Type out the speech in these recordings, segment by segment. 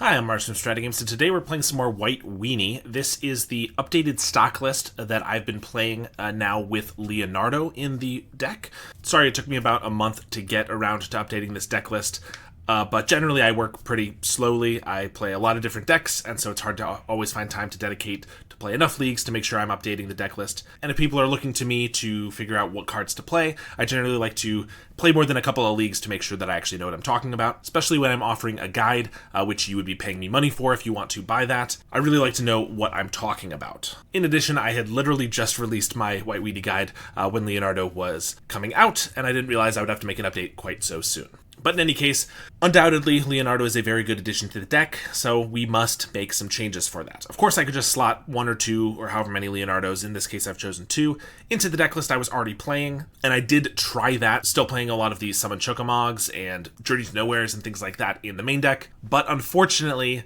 Hi, I'm Mars from StrataGames, and today we're playing some more White Weenie. This is the updated stock list that I've been playing now with Leonardo in the deck. Sorry it took me about a month to get around to updating this deck list, but generally I work pretty slowly. I play a lot of different decks, and so it's hard to always find time to dedicate to play enough leagues to make sure I'm updating the deck list. And if people are looking to me to figure out what cards to play, I generally like to play more than a couple of leagues to make sure that I actually know what I'm talking about, especially when I'm offering a guide, which you would be paying me money for if you want to buy that. I really like to know what I'm talking about. In addition, I had literally just released my White Weenie guide when Leonardo was coming out, and I didn't realize I would have to make an update quite so soon. But in any case, undoubtedly, Leonardo is a very good addition to the deck, so we must make some changes for that. Of course, I could just slot one or two, or however many Leonardos, in this case I've chosen two, into the deck list I was already playing, and I did try that, still playing a lot of these Summon Chokamogs and Journey to Nowheres and things like that in the main deck, but unfortunately,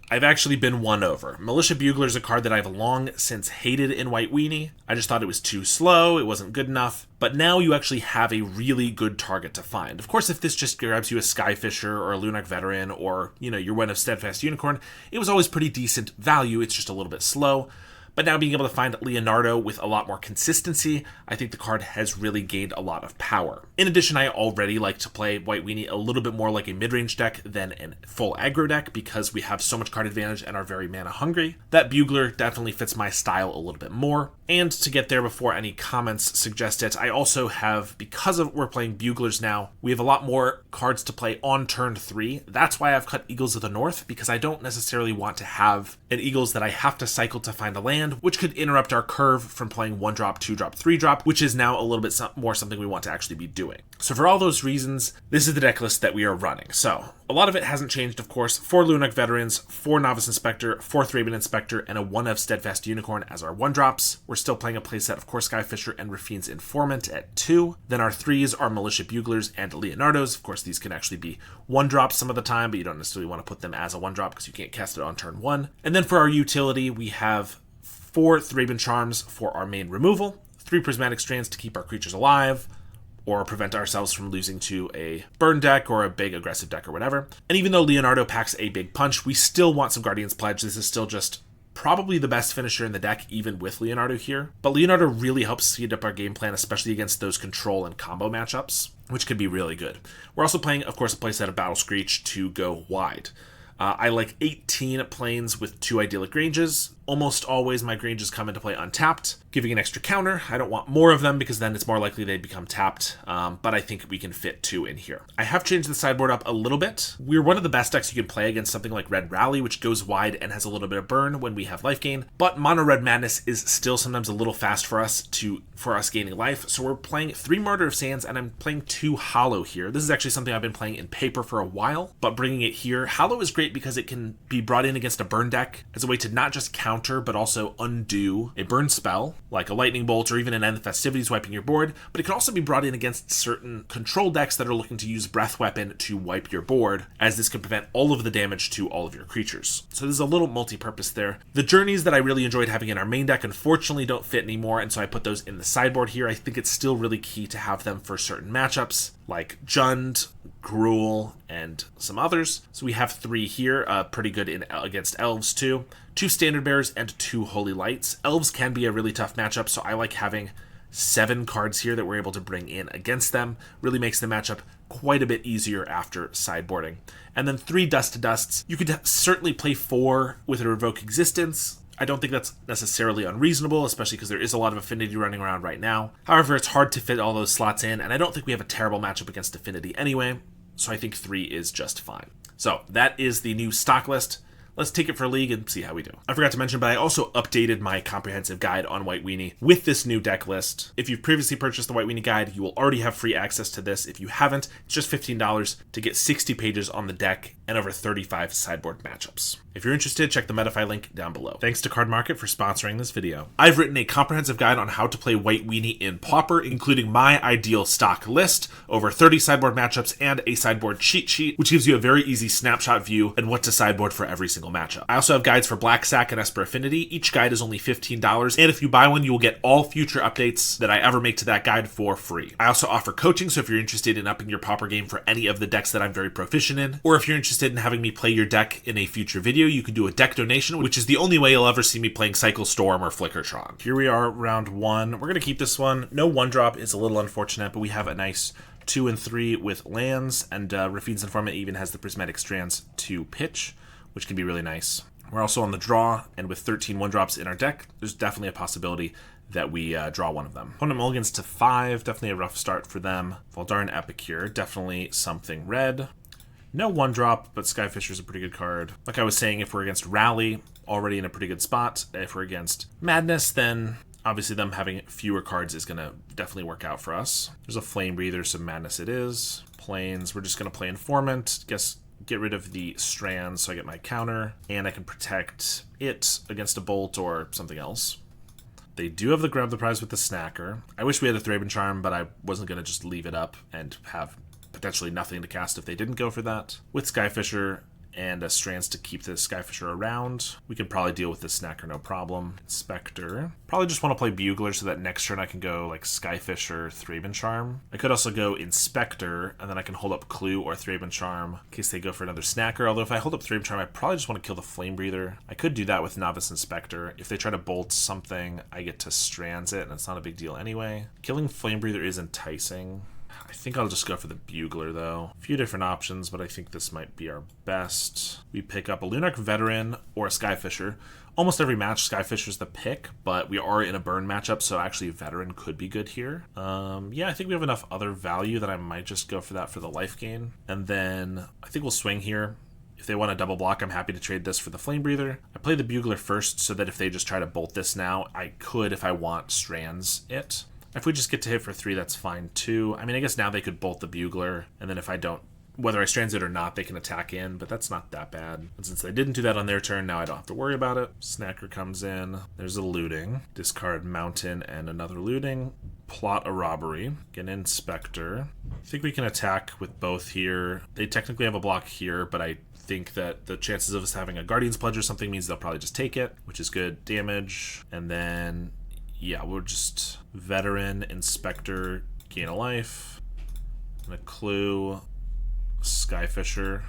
I've actually been won over. Militia Bugler is a card that I've long since hated in White Weenie. I just thought it was too slow, it wasn't good enough, but now you actually have a really good target to find. Of course, if this just grabs you a Skyfisher or a Lunark Veteran or, your one of Steadfast Unicorn, it was always pretty decent value, it's just a little bit slow. But now being able to find Leonardo with a lot more consistency, I think the card has really gained a lot of power. In addition, I already like to play White Weenie a little bit more like a mid-range deck than a full aggro deck because we have so much card advantage and are very mana hungry. That Bugler definitely fits my style a little bit more. And to get there before any comments suggest it, I also have, because we're playing Buglers now, we have a lot more cards to play on turn 3. That's why I've cut Eagles of the North, because I don't necessarily want to have an Eagles that I have to cycle to find a land, which could interrupt our curve from playing 1-drop, 2-drop, 3-drop, which is now a little bit more something we want to actually be doing. So for all those reasons, this is the deck list that we are running. So a lot of it hasn't changed, of course. 4 Lunark Veterans, 4 Novice Inspector, 4 Thraben Inspector, and a 1 of Steadfast Unicorn as our 1-drops. We're still playing a playset of course Skyfisher and Rafine's Informant at 2. Then our 3s are Militia Buglers and Leonardos. Of course, these can actually be 1-drops some of the time, but you don't necessarily want to put them as a 1-drop because you can't cast it on turn 1. And then for our utility, we have 4 Thraben Charms for our main removal, 3 Prismatic Strands to keep our creatures alive, or prevent ourselves from losing to a burn deck or a big aggressive deck or whatever. And even though Leonardo packs a big punch, we still want some Guardian's Pledge. This is still just probably the best finisher in the deck, even with Leonardo here. But Leonardo really helps speed up our game plan, especially against those control and combo matchups, which could be really good. We're also playing, of course, a playset of Battle Screech to go wide. I like 18 planes with 2 idyllic ranges. Almost always my ranges come into play untapped, giving an extra counter. I don't want more of them because then it's more likely they become tapped, but I think we can fit 2 in here. I have changed the sideboard up a little bit. We're one of the best decks you can play against something like Red Rally, which goes wide and has a little bit of burn when we have life gain, but Mono Red Madness is still sometimes a little fast for us gaining life, so we're playing 3 Martyr of Sands and I'm playing 2 Hollow here. This is actually something I've been playing in paper for a while, but bringing it here, Hollow is great because it can be brought in against a burn deck as a way to not just counter but also undo a burn spell, like a Lightning Bolt or even an End of Festivities wiping your board, but it can also be brought in against certain control decks that are looking to use Breath Weapon to wipe your board, as this could prevent all of the damage to all of your creatures. So there's a little multi-purpose there. The Journeys that I really enjoyed having in our main deck unfortunately don't fit anymore, and so I put those in the sideboard here. I think it's still really key to have them for certain matchups, like Jund, Gruul, and some others. So we have 3 here, pretty good against Elves too. 2 Standard Bearers and 2 Holy Lights. Elves can be a really tough matchup, so I like having 7 cards here that we're able to bring in against them. Really makes the matchup quite a bit easier after sideboarding. And then 3 Dust to Dusts. You could certainly play 4 with a Revoke Existence. I don't think that's necessarily unreasonable, especially because there is a lot of Affinity running around right now. However, it's hard to fit all those slots in, and I don't think we have a terrible matchup against Affinity anyway, so I think 3 is just fine. So that is the new stock list. Let's take it for a league and see how we do. I forgot to mention, but I also updated my comprehensive guide on White Weenie with this new deck list. If you've previously purchased the White Weenie guide, you will already have free access to this. If you haven't, it's just $15 to get 60 pages on the deck and over 35 sideboard matchups. If you're interested, check the Metafy link down below. Thanks to Card Market for sponsoring this video. I've written a comprehensive guide on how to play White Weenie in Pauper, including my ideal stock list, over 30 sideboard matchups, and a sideboard cheat sheet, which gives you a very easy snapshot view and what to sideboard for every single single matchup. I also have guides for Black Sack and Esper Affinity. Each guide is only $15, and if you buy one, you will get all future updates that I ever make to that guide for free. I also offer coaching, so if you're interested in upping your Pauper game for any of the decks that I'm very proficient in, or if you're interested in having me play your deck in a future video, you can do a deck donation, which is the only way you'll ever see me playing Cycle Storm or Flickertron. Here we are, round 1. We're going to keep this one. No 1-drop is a little unfortunate, but we have a nice 2 and 3 with lands, and Rafine's Informant even has the Prismatic Strands to pitch, which can be really nice. We're also on the draw, and with 13 1-drops in our deck, there's definitely a possibility that we draw one of them. Opponent mulligans to 5, definitely a rough start for them. Valdaran Epicure, definitely something red. No 1-drop, but Skyfisher's a pretty good card. Like I was saying, if we're against Rally, already in a pretty good spot. If we're against Madness, then obviously them having fewer cards is going to definitely work out for us. There's a Flame Breather, so Madness it is. Plains, we're just going to play Informant. Get rid of the Strands so I get my counter, and I can protect it against a Bolt or something else. They do have the Grab the Prize with the Snacker. I wish we had a Thraben Charm, but I wasn't going to just leave it up and have potentially nothing to cast if they didn't go for that. With Skyfisher and Strands to keep the Skyfisher around, we can probably deal with the Snacker no problem. Inspector. Probably just want to play Bugler so that next turn I can go like Skyfisher, Thraben Charm. I could also go Inspector, and then I can hold up Clue or Thraben Charm in case they go for another Snacker. Although if I hold up Thraben Charm, I probably just want to kill the Flame Breather. I could do that with Novice Inspector. If they try to bolt something, I get to Strands it, and it's not a big deal anyway. Killing Flame Breather is enticing. I think I'll just go for the Bugler, though. A few different options, but I think this might be our best. We pick up a Lunarch Veteran or a Skyfisher. Almost every match, Skyfisher's the pick, but we are in a burn matchup, so actually Veteran could be good here. Yeah, I think we have enough other value that I might just go for that for the life gain. And then I think we'll swing here. If they want a double block, I'm happy to trade this for the Flame Breather. I play the Bugler first so that if they just try to bolt this now, I could, if I want, Strands it. If we just get to hit for 3, that's fine too. I mean, I guess now they could bolt the Bugler, and then if I don't, whether I Strands it or not, they can attack in, but that's not that bad. And since they didn't do that on their turn, now I don't have to worry about it. Snacker comes in. There's a looting. Discard Mountain and another looting. Plot a robbery. Get an Inspector. I think we can attack with both here. They technically have a block here, but I think that the chances of us having a Guardian's Pledge or something means they'll probably just take it, which is good damage. And then yeah, we'll just Veteran, Inspector, gain a life, and a Clue, Skyfisher,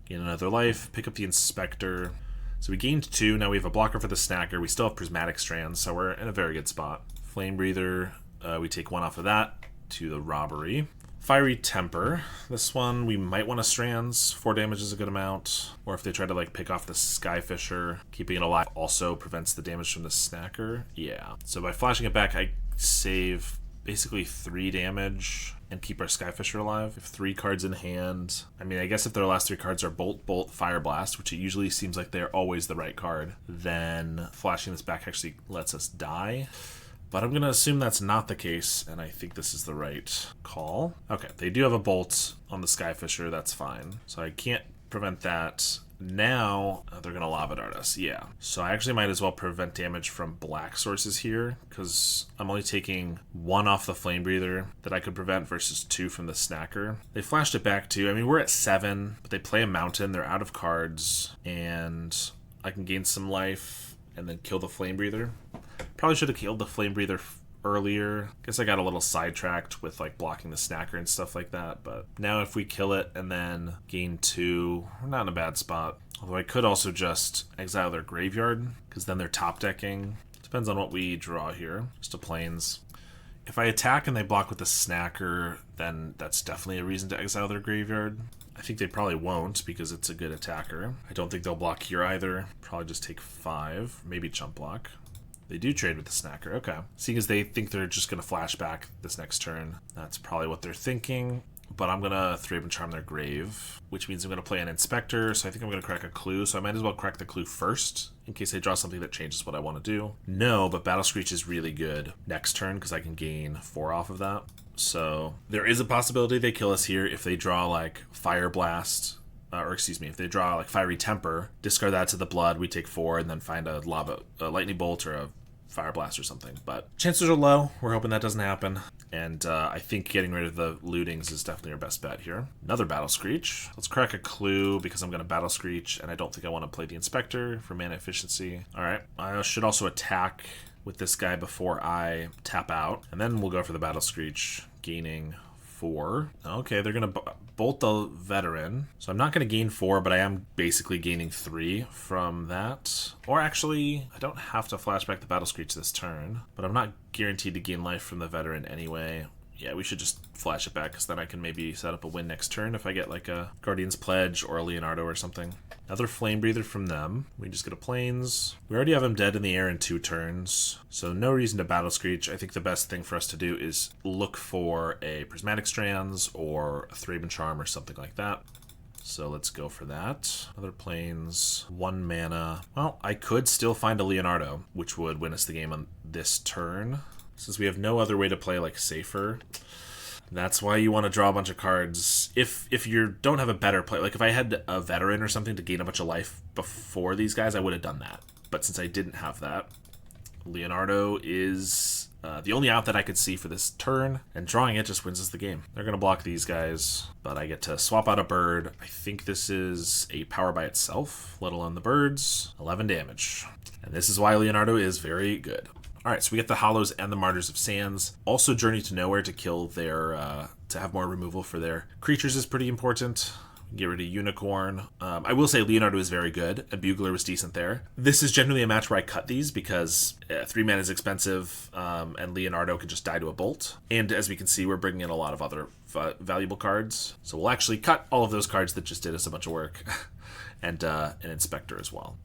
gain another life, pick up the Inspector. So we gained 2, now we have a blocker for the Snacker, we still have Prismatic Strands, so we're in a very good spot. Flame Breather, we take 1 off of that to the Robbery. Fiery Temper. This one we might want to Strands. 4 damage is a good amount. Or if they try to like pick off the Skyfisher, keeping it alive also prevents the damage from the Snacker. Yeah. So by flashing it back, I save basically 3 damage and keep our Skyfisher alive. If 3 cards in hand, I mean, I guess if their last 3 cards are Bolt, Bolt, Fire Blast, which it usually seems like they're always the right card, then flashing this back actually lets us die. But I'm going to assume that's not the case, and I think this is the right call. Okay, they do have a Bolt on the Skyfisher, that's fine. So I can't prevent that. Now, they're going to Lava Dart us, yeah. So I actually might as well prevent damage from black sources here, because I'm only taking 1 off the Flame Breather that I could prevent versus 2 from the Snacker. They flashed it back too. I mean, we're at 7, but they play a Mountain, they're out of cards, and I can gain some life and then kill the Flame Breather. Probably should have killed the Flame Breather earlier. Guess I got a little sidetracked with like blocking the Snacker and stuff like that, but now if we kill it and then gain 2, we're not in a bad spot. Although I could also just exile their graveyard, because then they're top decking. Depends on what we draw here. Just a Plains. If I attack and they block with the Snacker, then that's definitely a reason to exile their graveyard. I think they probably won't because it's a good attacker. I don't think they'll block here either. Probably just take 5, maybe chump block. They do trade with the Snacker, okay. Seeing as they think they're just going to flash back this next turn, that's probably what they're thinking. But I'm going to Thraben Charm their grave, which means I'm going to play an Inspector, so I think I'm going to crack a Clue, so I might as well crack the Clue first, in case they draw something that changes what I want to do. No, but Battle Screech is really good next turn, because I can gain 4 off of that. So there is a possibility they kill us here if they draw like Fire Blast, if they draw like Fiery Temper, discard that to the blood, we take 4, and then find a Lightning Bolt or a Fire Blast or something. But chances are low. We're hoping that doesn't happen. And I think getting rid of the lootings is definitely our best bet here. Another Battle Screech. Let's crack a clue because I'm going to Battle Screech, and I don't think I want to play the Inspector for mana efficiency. All right, I should also attack with this guy before I tap out, and then we'll go for the Battle Screech, gaining 4. Okay, they're going to bolt the Veteran. So I'm not going to gain 4, but I am basically gaining 3 from that. Or actually, I don't have to flashback the Battle Screech this turn, but I'm not guaranteed to gain life from the Veteran anyway. Yeah, we should just flash it back, because then I can maybe set up a win next turn if I get like a Guardian's Pledge or a Leonardo or something. Another Flame Breather from them. We just get a Plains. We already have him dead in the air in 2 turns, so no reason to Battle Screech. I think the best thing for us to do is look for a Prismatic Strands or a Thraben Charm or something like that. So let's go for that. Another Plains, 1 mana. Well, I could still find a Leonardo, which would win us the game on this turn. Since we have no other way to play like safer, that's why you want to draw a bunch of cards. If you don't have a better play, like if I had a Veteran or something to gain a bunch of life before these guys, I would have done that. But since I didn't have that, Leonardo is the only out that I could see for this turn, and drawing it just wins us the game. They're going to block these guys, but I get to swap out a bird. I think this is a power by itself, let alone the birds. 11 damage. And this is why Leonardo is very good. Alright, so we get the Hollows and the Martyrs of Sands. Also, Journey to Nowhere to kill their, to have more removal for their creatures is pretty important. Get rid of Unicorn. I will say Leonardo is very good. A Bugler was decent there. This is generally a match where I cut these because 3 mana is expensive, and Leonardo can just die to a bolt. And as we can see, we're bringing in a lot of other valuable cards. So we'll actually cut all of those cards that just did us a bunch of work. And an Inspector as well.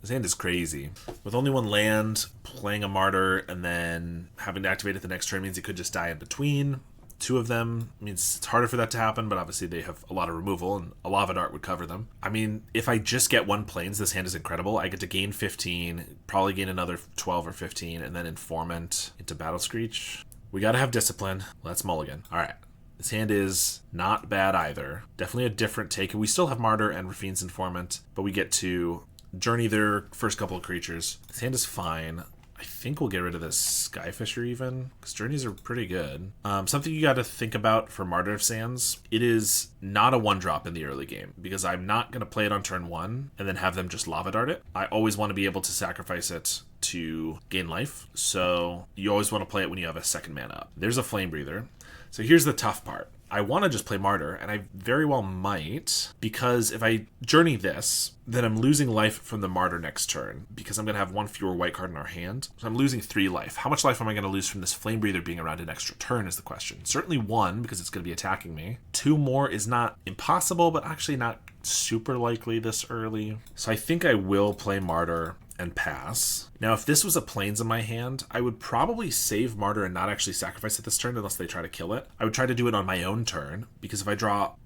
This hand is crazy. With only 1 land, playing a Martyr, and then having to activate it the next turn means he could just die in between. 2 of them means it's harder for that to happen, but obviously they have a lot of removal, and a Lava Dart would cover them. I mean, if I just get 1 Plains, this hand is incredible. I get to gain 15, probably gain another 12 or 15, and then Informant into Battle Screech. We gotta have Discipline. Let's mulligan. Alright. This hand is not bad either. Definitely a different take. We still have Martyr and Rafine's Informant, but we get to journey their first couple of creatures. This hand is fine. I think we'll get rid of this Skyfisher even, because journeys are pretty good. Something you got to think about for Martyr of Sands, it is not a 1-drop in the early game, because I'm not going to play it on turn 1 and then have them just Lava Dart it. I always want to be able to sacrifice it to gain life, so you always want to play it when you have a 2nd mana up. There's a Flame Breather. So here's the tough part. I want to just play Martyr, and I very well might, because if I journey this, then I'm losing life from the Martyr next turn, because I'm going to have 1 fewer white card in our hand. So I'm losing 3 life. How much life am I going to lose from this Flame Breather being around an extra turn is the question. Certainly 1, because it's going to be attacking me. 2 more is not impossible, but actually not super likely this early. So I think I will play Martyr and pass. Now, if this was a Plains in my hand, I would probably save Martyr and not actually sacrifice it this turn unless they try to kill it. I would try to do it on my own turn, because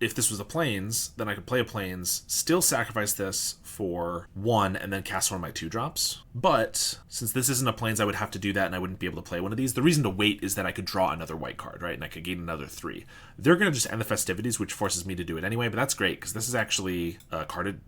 if this was a Plains, then I could play a Plains, still sacrifice this for 1, and then cast one of my 2-drops. But since this isn't a Plains, I would have to do that, and I wouldn't be able to play one of these. The reason to wait is that I could draw another white card, right? And I could gain another 3. They're going to just end the festivities, which forces me to do it anyway, but that's great, because this is actually carded.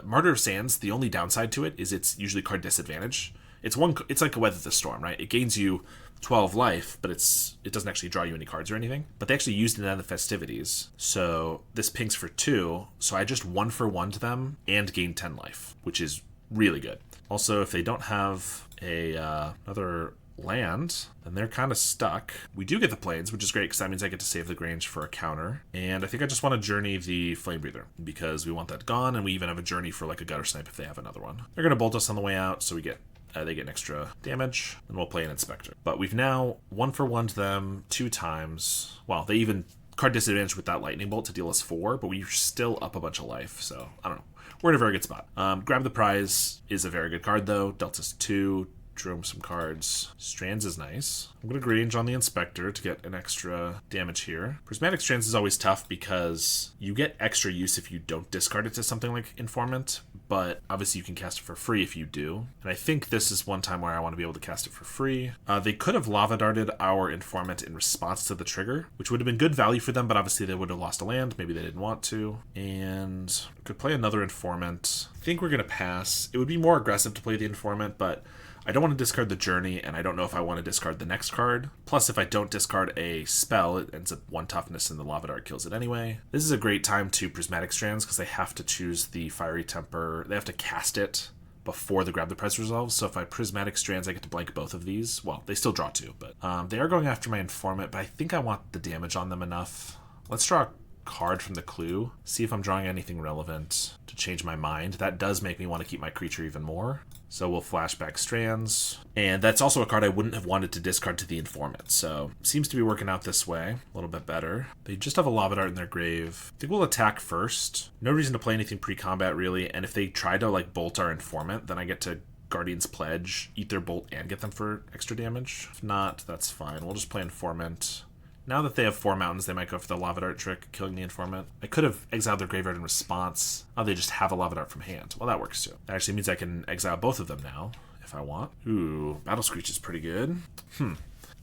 Martyr of Sands, the only downside to it is it's usually card disadvantage. It's like a Weather the Storm, right? It gains you 12 life, but it doesn't actually draw you any cards or anything. But they actually used it in the festivities. So this pings for 2, so I just 1-for-1 to them and gain 10 life, which is really good. Also, if they don't have another land, then they're kind of stuck. We do get the Plains, which is great because that means I get to save the Grange for a counter. And I think I just want to journey the Flame Breather because we want that gone, and we even have a journey for like a Gutter Snipe if they have another one. They're going to bolt us on the way out, so we get they get an extra damage, and we'll play an Inspector. But we've now 1-for-1'd them 2 times. Well, they even card disadvantage with that Lightning Bolt to deal us 4, but we're still up a bunch of life, so I don't know. We're in a very good spot. Grab the Prize is a very good card, though. Dealt us 2. Drew him some cards. Strands is nice. I'm going to Grange on the Inspector to get an extra damage here. Prismatic Strands is always tough because you get extra use if you don't discard it to something like Informant, but obviously you can cast it for free if you do. And I think this is one time where I want to be able to cast it for free. They could have Lava Darted our Informant in response to the trigger, which would have been good value for them, but obviously they would have lost a land. Maybe they didn't want to. And could play another Informant. I think we're going to pass. It would be more aggressive to play the Informant, but I I don't want to discard the Journey, and I don't know if I want to discard the next card. Plus, if I don't discard a spell, it ends up 1 toughness and the Lava Dart kills it anyway. This is a great time to Prismatic Strands because they have to choose the Fiery Temper. They have to cast it before the Grab the Prize resolves, so if I Prismatic Strands, I get to blank both of these. Well, they still draw 2, but they are going after my Informant, but I think I want the damage on them enough. Let's draw a card from the clue, see if I'm drawing anything relevant to change my mind. That does make me want to keep my creature even more. So we'll Flashback Strands. And that's also a card I wouldn't have wanted to discard to the Informant. So seems to be working out this way a little bit better. They just have a Lava Dart in their grave. I think we'll attack first. No reason to play anything pre-combat really. And if they try to like bolt our Informant, then I get to Guardian's Pledge, eat their bolt, and get them for extra damage. If not, that's fine. We'll just play Informant. Now that they have 4 mountains, they might go for the Lava Dart trick, killing the Informant. I could have exiled their graveyard in response. Oh, they just have a Lava Dart from hand. Well, that works too. That actually means I can exile both of them now, if I want. Ooh, Battle Screech is pretty good.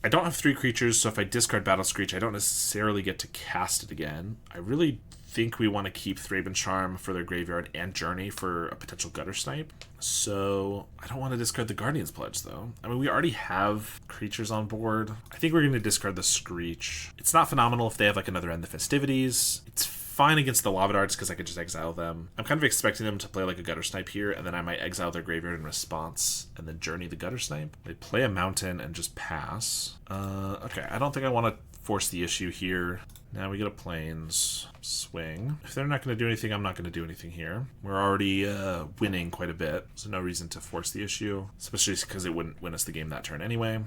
I don't have 3 creatures, so if I discard Battle Screech, I don't necessarily get to cast it again. I really think we want to keep Thraben Charm for their graveyard and Journey for a potential Gutter Snipe. So I don't want to discard the Guardian's Pledge, though. I mean, we already have creatures on board. I think we're going to discard the Screech. It's not phenomenal if they have like another End the Festivities. It's fine against the Lava Darts because I could just exile them. I'm kind of expecting them to play like a Gutter Snipe here, and then I might exile their graveyard in response and then Journey the Gutter Snipe. They play a mountain and just pass. Okay, I don't think I want to force the issue here. Now we get a Plains swing. If they're not going to do anything, I'm not going to do anything here. We're already winning quite a bit, so no reason to force the issue, especially because it wouldn't win us the game that turn anyway.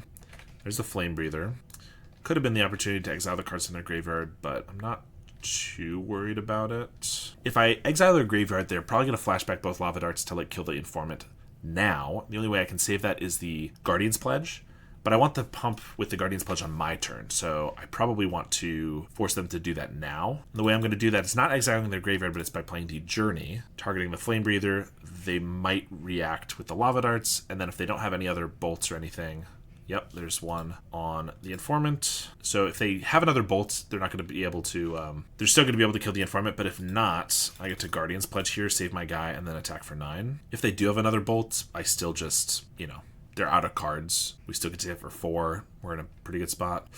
There's the Flame Breather. Could have been the opportunity to exile the cards in their graveyard, but I'm not too worried about it. If I exile their graveyard, they're probably going to flashback both Lava Darts to like kill the Informant now. The only way I can save that is the Guardian's Pledge. But I want the pump with the Guardian's Pledge on my turn, so I probably want to force them to do that now. And the way I'm going to do that is not exiling their graveyard, but it's by playing the Journey, targeting the Flame Breather. They might react with the Lava Darts, and then if they don't have any other bolts or anything, yep, there's one on the Informant. So if they have another bolt, they're not going to be able to, they're still going to be able to kill the Informant, but if not, I get to Guardian's Pledge here, save my guy, and then attack for 9. If they do have another bolt, I still just, they're out of cards. We still get to hit for 4. We're in a pretty good spot.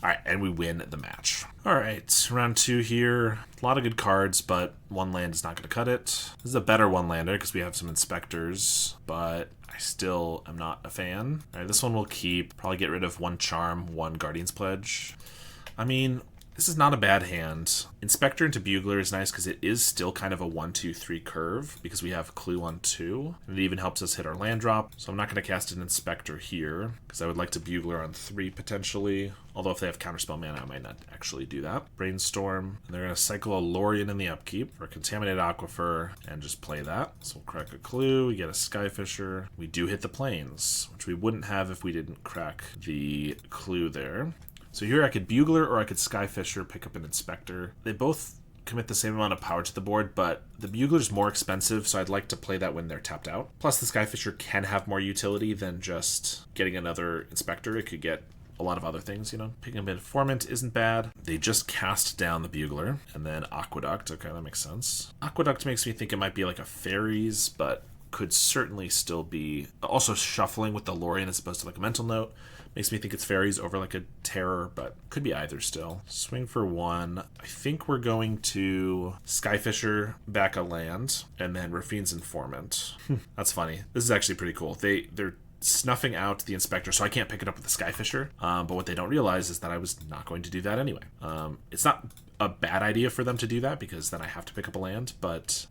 All right, and we win the match. All right, round 2 here. A lot of good cards, but 1 land is not going to cut it. This is a better 1-lander because we have some Inspectors, but I still am not a fan. All right, this one we'll keep. Probably get rid of 1 Charm, 1 Guardian's Pledge. I mean, this is not a bad hand. Inspector into Bugler is nice because it is still kind of a 1-2-3 curve because we have Clue on 2. And it even helps us hit our land drop. So I'm not going to cast an Inspector here because I would like to Bugler on 3 potentially. Although if they have Counterspell mana, I might not actually do that. Brainstorm. And they're going to cycle a Lorien in the upkeep for a Contaminated Aquifer and just play that. So we'll crack a Clue. We get a Skyfisher. We do hit the Plains, which we wouldn't have if we didn't crack the Clue there. So here I could Bugler or I could Skyfisher, pick up an Inspector. They both commit the same amount of power to the board, but the Bugler's more expensive, so I'd like to play that when they're tapped out. Plus the Skyfisher can have more utility than just getting another Inspector. It could get a lot of other things, Picking up Informant isn't bad. They just cast down the Bugler, and then Aqueduct. Okay, that makes sense. Aqueduct makes me think it might be like a Fairies, but could certainly still be also shuffling with the Lorien as opposed to like a Mental Note. Makes me think it's Fairies over like a Terror, but could be either still. Swing for 1. I think we're going to Skyfisher, back a land, and then Rafine's Informant. That's funny. This is actually pretty cool. They're snuffing out the Inspector, so I can't pick it up with the Skyfisher. But what they don't realize is that I was not going to do that anyway. It's not a bad idea for them to do that because then I have to pick up a land, but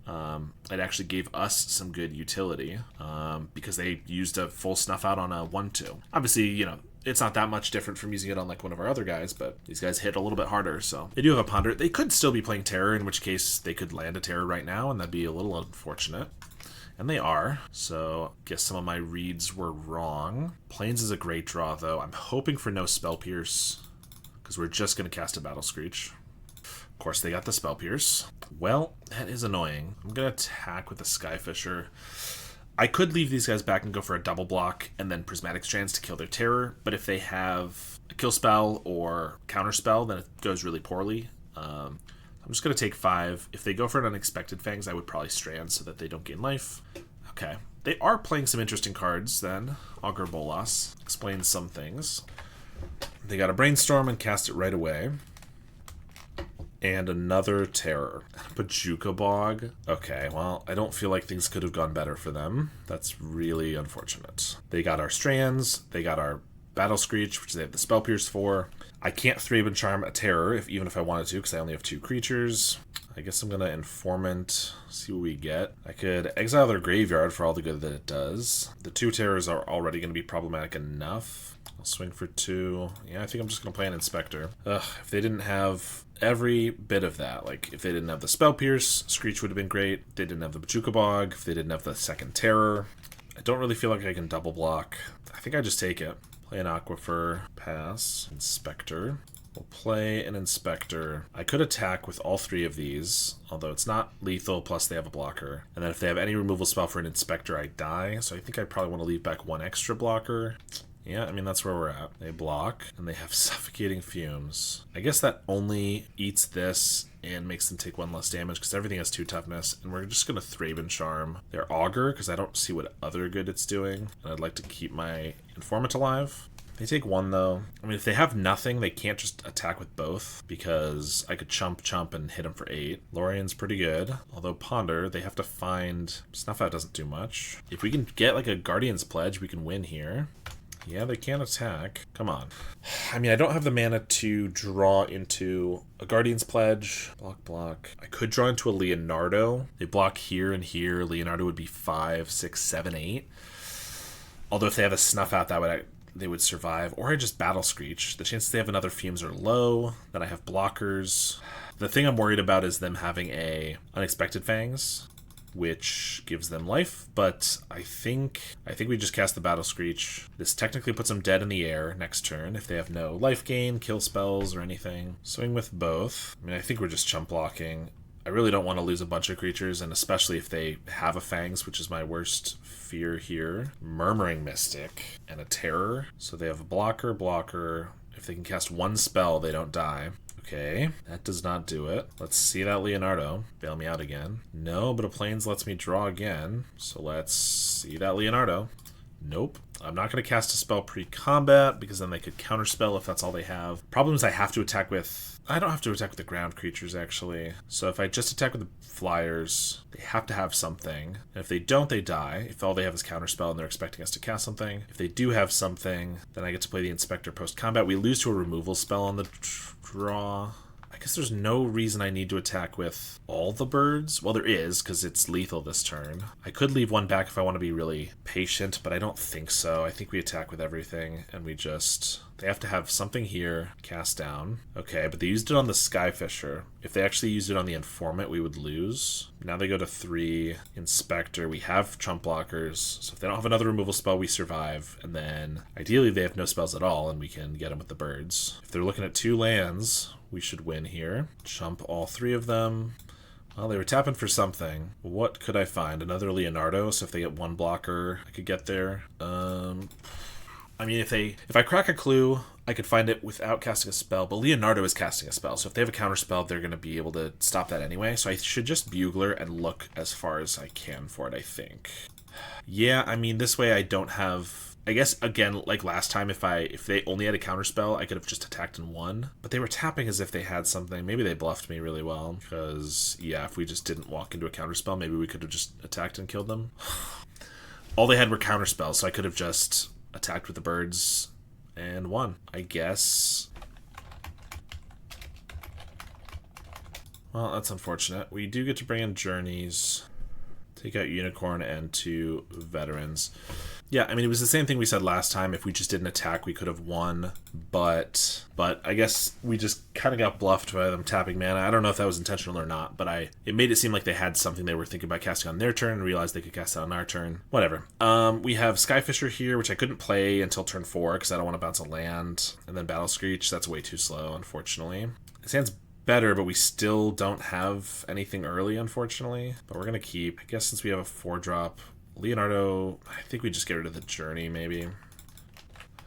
it actually gave us some good utility because they used a full snuff out on a 1-2. Obviously, it's not that much different from using it on like one of our other guys, but these guys hit a little bit harder, so they do have a Ponder. They could still be playing Terror, in which case they could land a Terror right now, and that'd be a little unfortunate. And they are, so guess some of my reads were wrong. Plains is a great draw, though. I'm hoping for no Spell Pierce, because we're just going to cast a Battle Screech. Of course, they got the Spell Pierce. Well, that is annoying. I'm going to attack with the Skyfisher. I could leave these guys back and go for a double block and then Prismatic Strands to kill their Terror, but if they have a kill spell or counter spell, then it goes really poorly. I'm just going to take 5. If they go for an Unexpected Fangs, I would probably Strand so that they don't gain life. Okay. They are playing some interesting cards then. Augur Bolas explains some things. They got a Brainstorm and cast it right away. And another Terror. Bajuka Bog. Okay, well, I don't feel like things could have gone better for them. That's really unfortunate. They got our Strands. They got our Battle Screech, which they have the Spell Pierce for. I can't Thraben Charm a Terror, even if I wanted to, because I only have 2 creatures. I guess I'm going to Informant, see what we get. I could exile their graveyard for all the good that it does. The 2 Terrors are already going to be problematic enough. I'll swing for 2. Yeah, I think I'm just going to play an Inspector. Ugh, if they didn't have every bit of that, like if they didn't have the Spell Pierce, Screech would have been great. If they didn't have the Bajuka Bog, if they didn't have the second Terror. I don't really feel like I can double block. I think I just take it. Play an Aquifer, pass, Inspector. We'll play an Inspector. I could attack with all 3 of these, although it's not lethal, plus they have a blocker. And then if they have any removal spell for an Inspector, I die. So I think I probably want to leave back 1 extra blocker. Yeah, I mean, that's where we're at. They block, and they have Suffocating Fumes. I guess that only eats this and makes them take 1 less damage, because everything has 2 toughness, and we're just going to Thraben Charm their Augur, because I don't see what other good it's doing, and I'd like to keep my Informant alive. They take 1, though. I mean, if they have nothing, they can't just attack with both, because I could chump and hit them for 8. Lorien's pretty good, although Ponder, they have to find... Snuff Out doesn't do much. If we can get, like, a Guardian's Pledge, we can win here. Yeah, they can attack. Come on. I mean, I don't have the mana to draw into a Guardian's Pledge. Block. I could draw into a Leonardo. They block here and here. Leonardo would be 5, 6, 7, 8. Although if they have a Snuff Out, they would survive. Or I just Battle Screech. The chances they have another Fumes are low. Then I have blockers. The thing I'm worried about is them having a Unexpected Fangs, which gives them life, but I think we just cast the Battle Screech. This technically puts them dead in the air next turn if they have no life gain, kill spells, or anything. Swing with both. I mean, I think we're just chump blocking. I really don't want to lose a bunch of creatures, and especially if they have a Fangs, which is my worst fear here. Murmuring Mystic and a Terror. So they have a blocker. If they can cast 1 spell, they don't die. Okay, that does not do it. Let's see that Leonardo. Bail me out again. No, but a Plains lets me draw again. So let's see that Leonardo. Nope. I'm not going to cast a spell pre-combat because then they could counterspell if that's all they have. Problem is I have to attack with... I don't have to attack with the ground creatures, actually. So if I just attack with the flyers, they have to have something. And if they don't, they die. If all they have is counterspell and they're expecting us to cast something. If they do have something, then I get to play the Inspector post-combat. We lose to a removal spell on the draw. I guess there's no reason I need to attack with all the birds. Well, there is, because it's lethal this turn. I could leave 1 back if I want to be really patient, but I don't think so. I think we attack with everything, and we just... They have to have something here, cast down. Okay, but they used it on the Skyfisher. If they actually used it on the Informant, we would lose. Now they go to 3, Inspector. We have Trump blockers, so if they don't have another removal spell, we survive. And then, ideally, they have no spells at all, and we can get them with the birds. If they're looking at 2 lands... We should win here. Chump all 3 of them. Well, they were tapping for something. What could I find? Another Leonardo, so if they get 1 blocker, I could get there. I mean, if I crack a clue, I could find it without casting a spell, but Leonardo is casting a spell, so if they have a counter spell, they're going to be able to stop that anyway, so I should just Bugler and look as far as I can for it, I think. Yeah, I mean, this way I don't have... I guess, again, like last time, if they only had a counterspell, I could have just attacked and won. But they were tapping as if they had something. Maybe they bluffed me really well. Because, yeah, if we just didn't walk into a counterspell, maybe we could have just attacked and killed them. All they had were counterspells, so I could have just attacked with the birds and won. I guess. Well, that's unfortunate. We do get to bring in Journeys. Take out Unicorn and 2 Veterans. Yeah, I mean, it was the same thing we said last time. If we just didn't attack, we could have won. But I guess we just kind of got bluffed by them tapping mana. I don't know if that was intentional or not, but it made it seem like they had something they were thinking about casting on their turn and realized they could cast it on our turn. Whatever. We have Skyfisher here, which I couldn't play until turn 4 because I don't want to bounce a land. And then Battle Screech. That's way too slow, unfortunately. It stands better, but we still don't have anything early, unfortunately. But we're going to keep, I guess since we have a 4-drop... Leonardo, I think we just get rid of the Journey, maybe.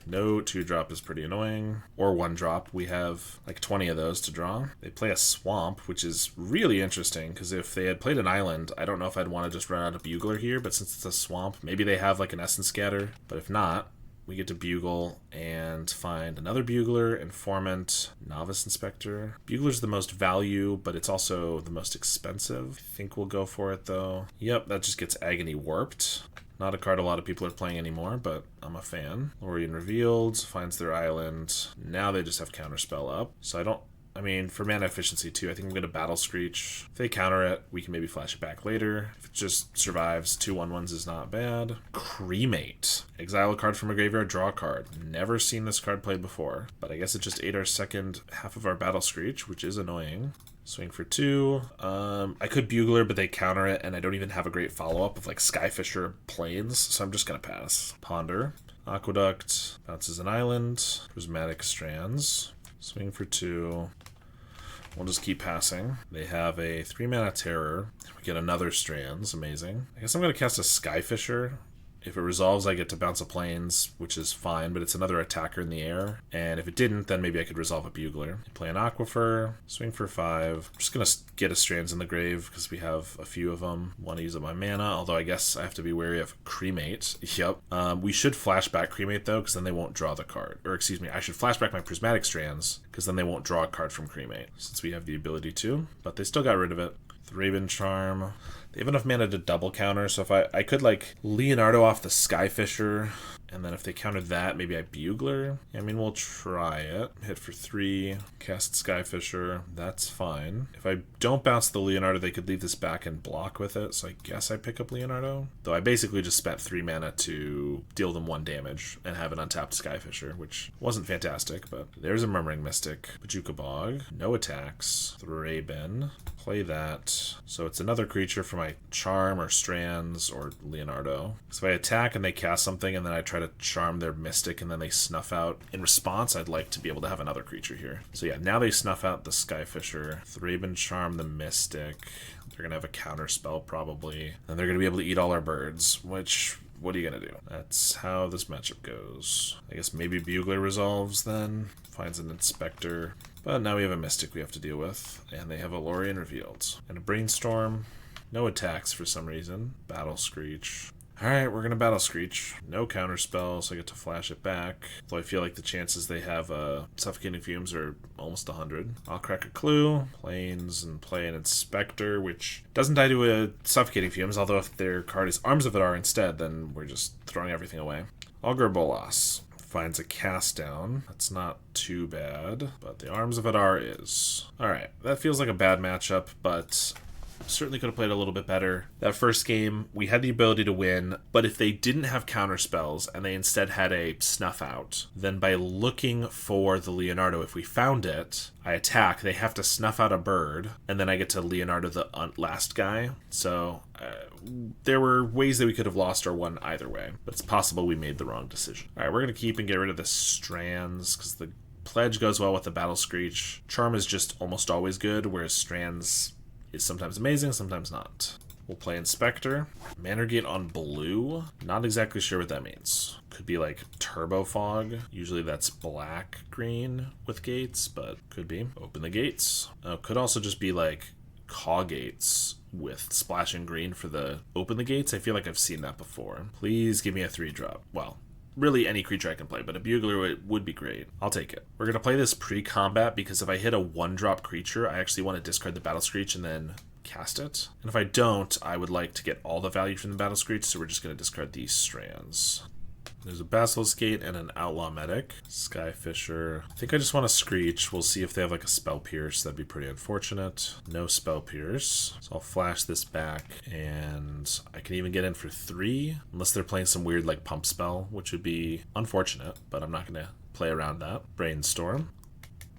No 2-drop is pretty annoying. Or 1-drop. We have like 20 of those to draw. They play a swamp, which is really interesting because if they had played an island, I don't know if I'd want to just run out a bugler here, but since it's a swamp, maybe they have like an essence scatter. But if not, we get to bugle and find another bugler, informant, novice inspector. Bugler's the most value, but it's also the most expensive. I think we'll go for it though. Yep, that just gets agony warped. Not a card a lot of people are playing anymore, but I'm a fan. Lorien revealed, finds their island. Now they just have counterspell up. So I mean, for mana efficiency too, I think I'm going to Battle Screech. If they counter it, we can maybe flash it back later. If it just survives, 2/1/1s is not bad. Cremate. Exile a card from a graveyard, draw a card. Never seen this card played before, but I guess it just ate our second half of our Battle Screech, which is annoying. Swing for 2. I could Bugler, but they counter it, and I don't even have a great follow-up of like Skyfisher Plains, so I'm just going to pass. Ponder. Aqueduct. Bounces an island. Prismatic Strands. Swing for 2. We'll just keep passing. They have a 3-mana Terror. We get another Strands. Amazing. I guess I'm going to cast a Skyfisher. If it resolves, I get to bounce a Plains, which is fine, but it's another attacker in the air. And if it didn't, then maybe I could resolve a Bugler. Play an Aquifer, swing for 5. I'm just going to get a Strands in the grave because we have a few of them. Want to use up my mana, although I guess I have to be wary of Cremate. Yep. We should flashback Cremate, though, because then they won't draw the card. Or, excuse me, I should flashback my Prismatic Strands, because then they won't draw a card from Cremate, since we have the ability to. But they still got rid of it. Thraben Charm. They have enough mana to double counter, so if I could like Leonardo off the Skyfisher, and then if they countered that, maybe I Bugler. I mean, we'll try it. Hit for 3, cast Skyfisher, that's fine. If I don't bounce the Leonardo, they could leave this back and block with it, so I guess I pick up Leonardo. Though I basically just spent 3 mana to deal them 1 damage and have an untapped Skyfisher, which wasn't fantastic, but there's a Murmuring Mystic. Bajuka Bog, no attacks. Thraben, play that. So it's another creature for my Charm or Strands or Leonardo. So if I attack and they cast something and then I try to charm their Mystic and then they snuff out, in response I'd like to be able to have another creature here. So yeah, now they snuff out the Skyfisher, Thraben Charm the Mystic. They're going to have a counter spell probably, and they're going to be able to eat all our birds, which, what are you going to do? That's how this matchup goes. I guess maybe Bugler resolves then, finds an Inspector, but now we have a Mystic we have to deal with, and they have a Lorien revealed. And a Brainstorm, no attacks for some reason, Battle Screech. Alright, we're going to Battle Screech. No counter spell, so I get to flash it back. Though I feel like the chances they have Suffocating Fumes are almost 100. I'll crack a Clue, Plains, and play an Inspector, which doesn't die to a Suffocating Fumes, although if their card is Arms of Adar instead, then we're just throwing everything away. Augur Bolas finds a Cast Down. That's not too bad, but the Arms of Adar is. Alright, that feels like a bad matchup, but certainly could have played a little bit better. That first game, we had the ability to win, but if they didn't have counter spells and they instead had a snuff out, then by looking for the Leonardo, if we found it, I attack, they have to snuff out a bird, and then I get to Leonardo the last guy. So there were ways that we could have lost or won either way, but it's possible we made the wrong decision. Alright, we're going to keep and get rid of the Strands, because the Pledge goes well with the Battle Screech. Charm is just almost always good, whereas Strands is sometimes amazing, sometimes not. We'll play Inspector. Mana Gate on blue. Not exactly sure what that means. Could be like Turbo Fog. Usually that's black-green with gates, but could be. Open the gates. Could also just be like Caw Gates with splashing green for the open the gates. I feel like I've seen that before. Please give me a 3-drop. Well, really any creature I can play, but a Bugler would be great. I'll take it. We're going to play this pre-combat because if I hit a 1-drop creature, I actually want to discard the Battle Screech and then cast it. And if I don't, I would like to get all the value from the Battle Screech, so we're just going to discard these Strands. There's a Basilisk Gate and an Outlaw Medic. Skyfisher. I think I just want to Screech. We'll see if they have like a Spell Pierce. That'd be pretty unfortunate. No Spell Pierce. So I'll flash this back, and I can even get in for 3, unless they're playing some weird like pump spell, which would be unfortunate, but I'm not going to play around that. Brainstorm.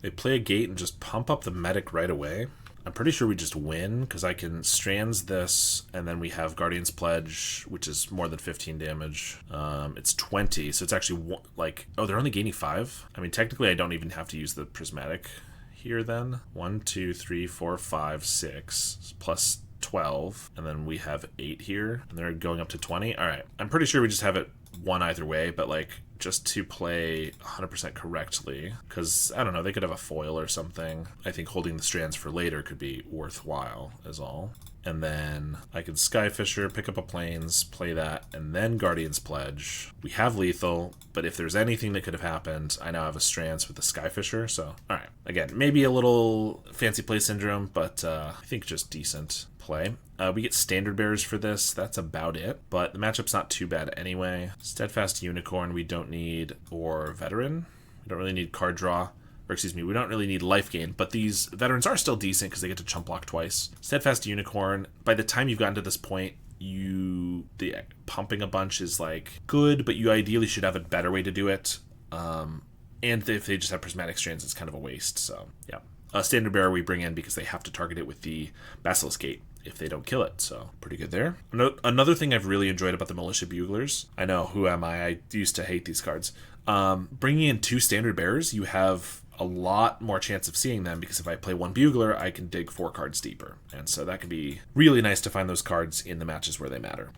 They play a gate and just pump up the Medic right away. I'm pretty sure we just win, because I can Strands this, and then we have Guardian's Pledge, which is more than 15 damage. It's 20, so it's actually like, oh, they're only gaining 5? I mean, technically I don't even have to use the Prismatic here then. 1, 2, 3, 4, 5, 6, plus 12, and then we have 8 here, and they're going up to 20. Alright, I'm pretty sure we just have it 1 either way, but like, just to play 100% correctly, because, I don't know, they could have a foil or something. I think holding the strands for later could be worthwhile, is all. And then I can Skyfisher, pick up a Plains, play that, and then Guardian's Pledge. We have lethal, but if there's anything that could have happened, I now have a Strands with the Skyfisher, so alright. Again, maybe a little fancy play syndrome, but I think just decent play. We get Standard Bearers for this, that's about it, but the matchup's not too bad anyway. Steadfast Unicorn we don't need, or Veteran. We don't really need card draw. Or excuse me, we don't really need life gain, but these veterans are still decent because they get to chump block twice. Steadfast Unicorn, by the time you've gotten to this point, the pumping a bunch is like good, but you ideally should have a better way to do it. And if they just have prismatic strands, it's kind of a waste, so yeah. Standard Bearer we bring in because they have to target it with the Basilisk Gate if they don't kill it, so pretty good there. Another thing I've really enjoyed about the Militia Buglers, I know, who am I used to hate these cards. Bringing in 2 Standard Bearers, you have a lot more chance of seeing them, because if I play 1 Bugler, I can dig 4 cards deeper. And so that can be really nice to find those cards in the matches where they matter.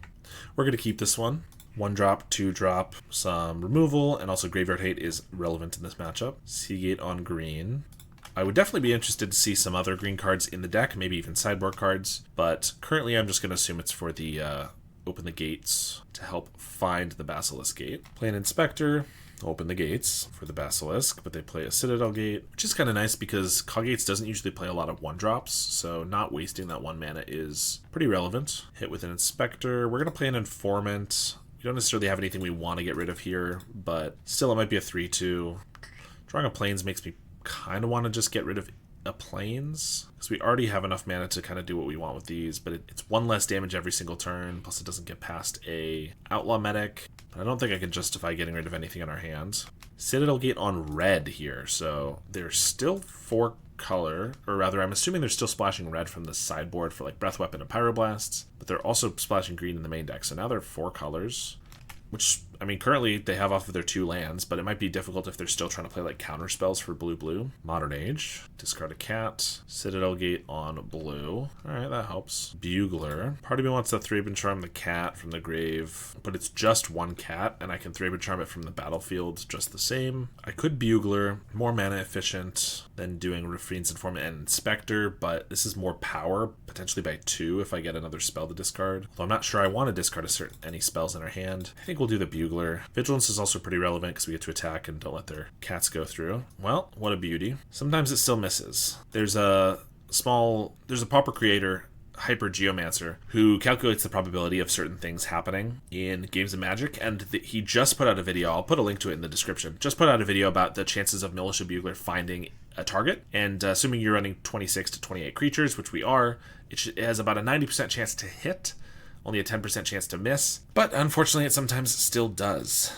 We're going to keep this one. 1 drop, 2 drop, some removal, and also Graveyard Hate is relevant in this matchup. Seagate on green. I would definitely be interested to see some other green cards in the deck, maybe even sideboard cards, but currently I'm just going to assume it's for the open the gates to help find the Basilisk Gate. Play an Inspector. Open the gates for the Basilisk, but they play a Citadel Gate, which is kind of nice because Coggates doesn't usually play a lot of 1-drops, so not wasting that 1 mana is pretty relevant. Hit with an Inspector. We're going to play an Informant. We don't necessarily have anything we want to get rid of here, but still it might be a 3-2. Drawing a Plains makes me kind of want to just get rid of a Plains, because we already have enough mana to kind of do what we want with these, but it's 1 less damage every single turn, plus it doesn't get past a Outlaw Medic. I don't think I can justify getting rid of anything in our hands. Citadel Gate on red here, so they're still 4 color, or rather I'm assuming they're still splashing red from the sideboard for like Breath Weapon and Pyroblasts, but they're also splashing green in the main deck, so now they're 4 colors. Which, I mean, currently they have off of their 2 lands, but it might be difficult if they're still trying to play like counter spells for blue-blue. Modern Age. Discard a cat. Citadel Gate on blue. Alright, that helps. Bugler. Part of me wants to Thraben Charm the cat from the grave, but it's just 1 cat, and I can Thraben Charm it from the battlefield just the same. I could Bugler. More mana efficient than doing Refrain's Informant and Inspector, but this is more power, potentially by 2 if I get another spell to discard. Although I'm not sure I want to discard any spells in our hand. I think we'll do the Bugler. Vigilance is also pretty relevant because we get to attack and don't let their cats go through. Well, what a beauty. Sometimes it still misses. There's a Pauper creator, Hyper Geomancer, who calculates the probability of certain things happening in games of Magic, and he just put out a video, I'll put a link to it in the description, just put out a video about the chances of Militia Bugler finding a target, and assuming you're running 26 to 28 creatures, which we are, it has about a 90% chance to hit, only a 10% chance to miss, but unfortunately it sometimes still does,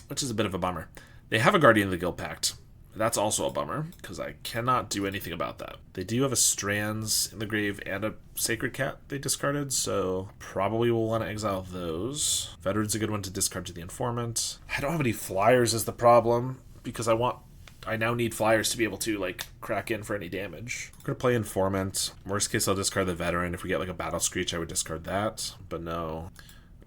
which is a bit of a bummer. They have a Guardian of the Guild Pact. That's also a bummer, because I cannot do anything about that. They do have a Strands in the grave and a Sacred Cat they discarded, so probably we'll want to exile those. Veteran's a good one to discard to the Informant. I don't have any flyers is the problem, because I now need flyers to be able to, like, crack in for any damage. We're going to play Informant. Worst case, I'll discard the Veteran. If we get, like, a Battle Screech, I would discard that, but no.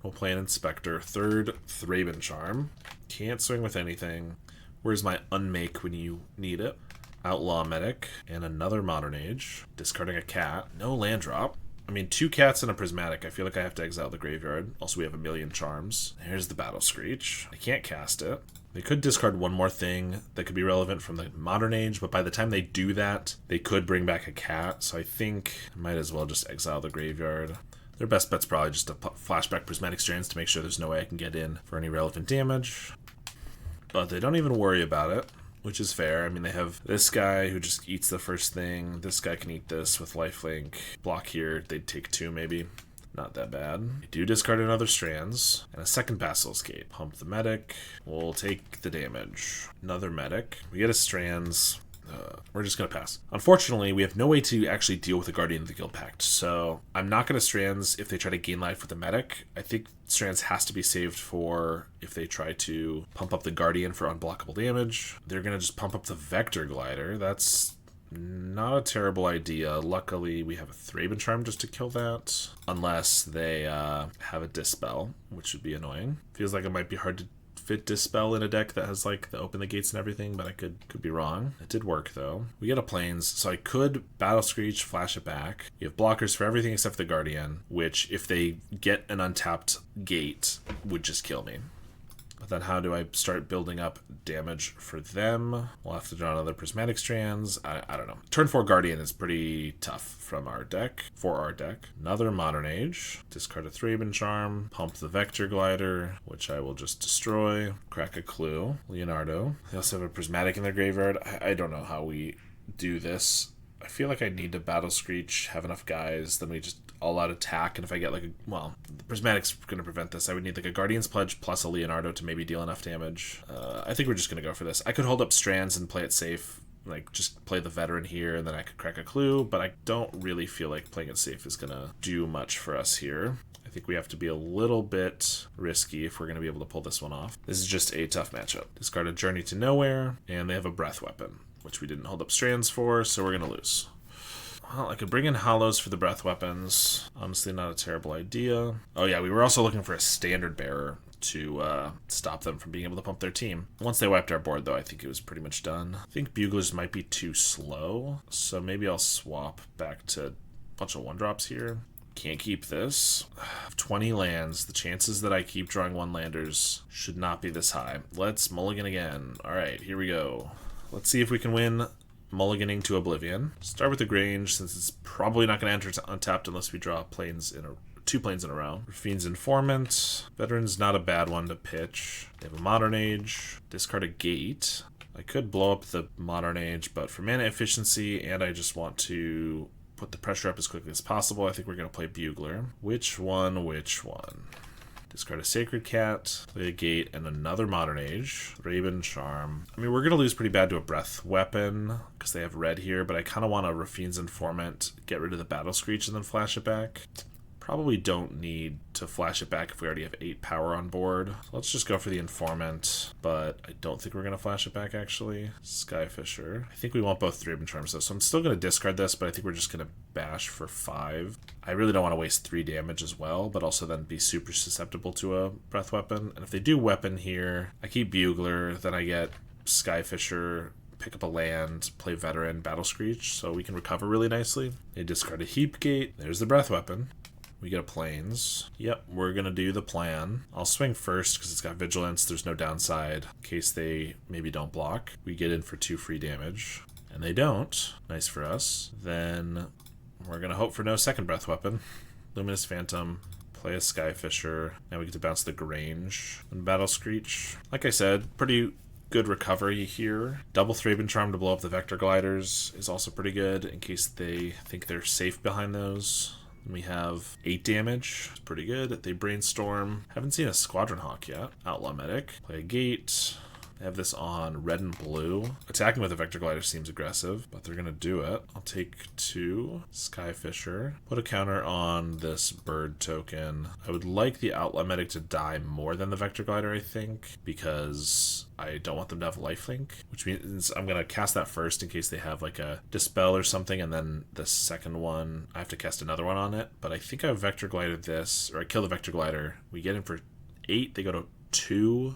We'll play an Inspector. 3rd, Thraben Charm. Can't swing with anything. Where's my Unmake when you need it? Outlaw Medic. And another Modern Age. Discarding a cat. No land drop. I mean, 2 cats and a Prismatic. I feel like I have to exile the graveyard. Also, we have a million charms. Here's the Battle Screech. I can't cast it. They could discard one more thing that could be relevant from the Modern Age, but by the time they do that, they could bring back a cat. So I think I might as well just exile the graveyard. Their best bet's probably just to flashback Prismatic Strands to make sure there's no way I can get in for any relevant damage. But they don't even worry about it, which is fair. I mean, they have this guy who just eats the first thing. This guy can eat this with lifelink. Block here, they'd take 2 maybe. Not that bad. They do discard another Strands and a second Basilisk Gate. Pump the Medic. We'll take the damage. Another Medic. We get a Strands. We're just going to pass. Unfortunately, we have no way to actually deal with the Guardian of the Guild Pact, so I'm not going to Strands if they try to gain life with the Medic. I think Strands has to be saved for if they try to pump up the Guardian for unblockable damage. They're going to just pump up the Vector Glider. That's not a terrible idea. Luckily, we have a Thraben Charm just to kill that, unless they have a Dispel, which would be annoying. Feels like it might be hard to fit Dispel in a deck that has like the open the gates and everything, but I could be wrong. It did work though. We get a Plains, so I could Battle Screech, flash it back. You have blockers for everything except for the Guardian, which if they get an untapped gate would just kill me. But then how do I start building up damage for them? We'll have to draw another Prismatic Strands. I don't know. Turn 4 Guardian is pretty tough from our deck, for our deck. Another Modern Age. Discard a Thraben Charm. Pump the Vector Glider, which I will just destroy. Crack a Clue. Leonardo. They also have a Prismatic in their graveyard. I don't know how we do this. I feel like I need to Battle Screech, have enough guys, then we just all-out attack, and if I get like a... Well, the Prismatic's going to prevent this. I would need like a Guardian's Pledge plus a Leonardo to maybe deal enough damage. I think we're just going to go for this. I could hold up Strands and play it safe, like just play the Veteran here, and then I could crack a Clue, but I don't really feel like playing it safe is going to do much for us here. I think we have to be a little bit risky if we're going to be able to pull this one off. This is just a tough matchup. Discard a Journey to Nowhere, and they have a Breath Weapon, which we didn't hold up Strands for, so we're going to lose. Well, I could bring in Hollows for the Breath Weapons. Honestly, not a terrible idea. Oh yeah, we were also looking for a Standard Bearer to stop them from being able to pump their team. Once they wiped our board, though, I think it was pretty much done. I think Buglers might be too slow, so maybe I'll swap back to a bunch of 1-drops here. Can't keep this. 20 lands. The chances that I keep drawing 1-landers should not be this high. Let's mulligan again. Alright, here we go. Let's see if we can win mulliganing to Oblivion. Start with the Grange, since it's probably not going to enter untapped unless we draw two planes in a row. Fiend's Informant. Veteran's not a bad one to pitch. They have a Modern Age. Discard a Gate. I could blow up the Modern Age, but for mana efficiency, and I just want to put the pressure up as quickly as possible, I think we're going to play Bugler. Which one? Discard a Sacred Cat, play a Gate, and another Modern Age. Thraben Charm. I mean, we're going to lose pretty bad to a Breath Weapon, because they have red here, but I kind of want a Rafine's Informant, get rid of the Battle Screech, and then flash it back. Probably don't need to flash it back if we already have 8 power on board. Let's just go for the Informant, but I don't think we're going to flash it back, actually. Skyfisher. I think we want both Thraben Charms, though, so I'm still going to discard this, but I think we're just going to bash for 5. I really don't want to waste 3 damage as well, but also then be super susceptible to a Breath Weapon. And if they do Weapon here, I keep Bugler, then I get Skyfisher, pick up a land, play Veteran, Battle Screech, so we can recover really nicely. They discard a Heap Gate. There's the Breath Weapon. We get a Plains. Yep, we're going to do the plan. I'll swing first because it's got Vigilance. There's no downside in case they maybe don't block. We get in for 2 free damage. And they don't. Nice for us. Then we're going to hope for no second Breath Weapon. Luminous Phantom. Play a Skyfisher. Now we get to bounce the Grange and Battle Screech. Like I said, pretty good recovery here. Double Thraben Charm to blow up the Vector Gliders is also pretty good in case they think they're safe behind those. We have 8 damage. It's pretty good. They Brainstorm. Haven't seen a Squadron Hawk yet. Outlaw Medic. Play a Gate. They have this on red and blue. Attacking with a Vector Glider seems aggressive, but they're going to do it. I'll take 2. Skyfisher. Put a counter on this bird token. I would like the Outlaw Medic to die more than the Vector Glider, I think, because I don't want them to have lifelink, which means I'm going to cast that first in case they have like a Dispel or something, and then the second one, I have to cast another one on it. But I think I Vector Glider this, or I kill the Vector Glider. We get in for 8, they go to 2.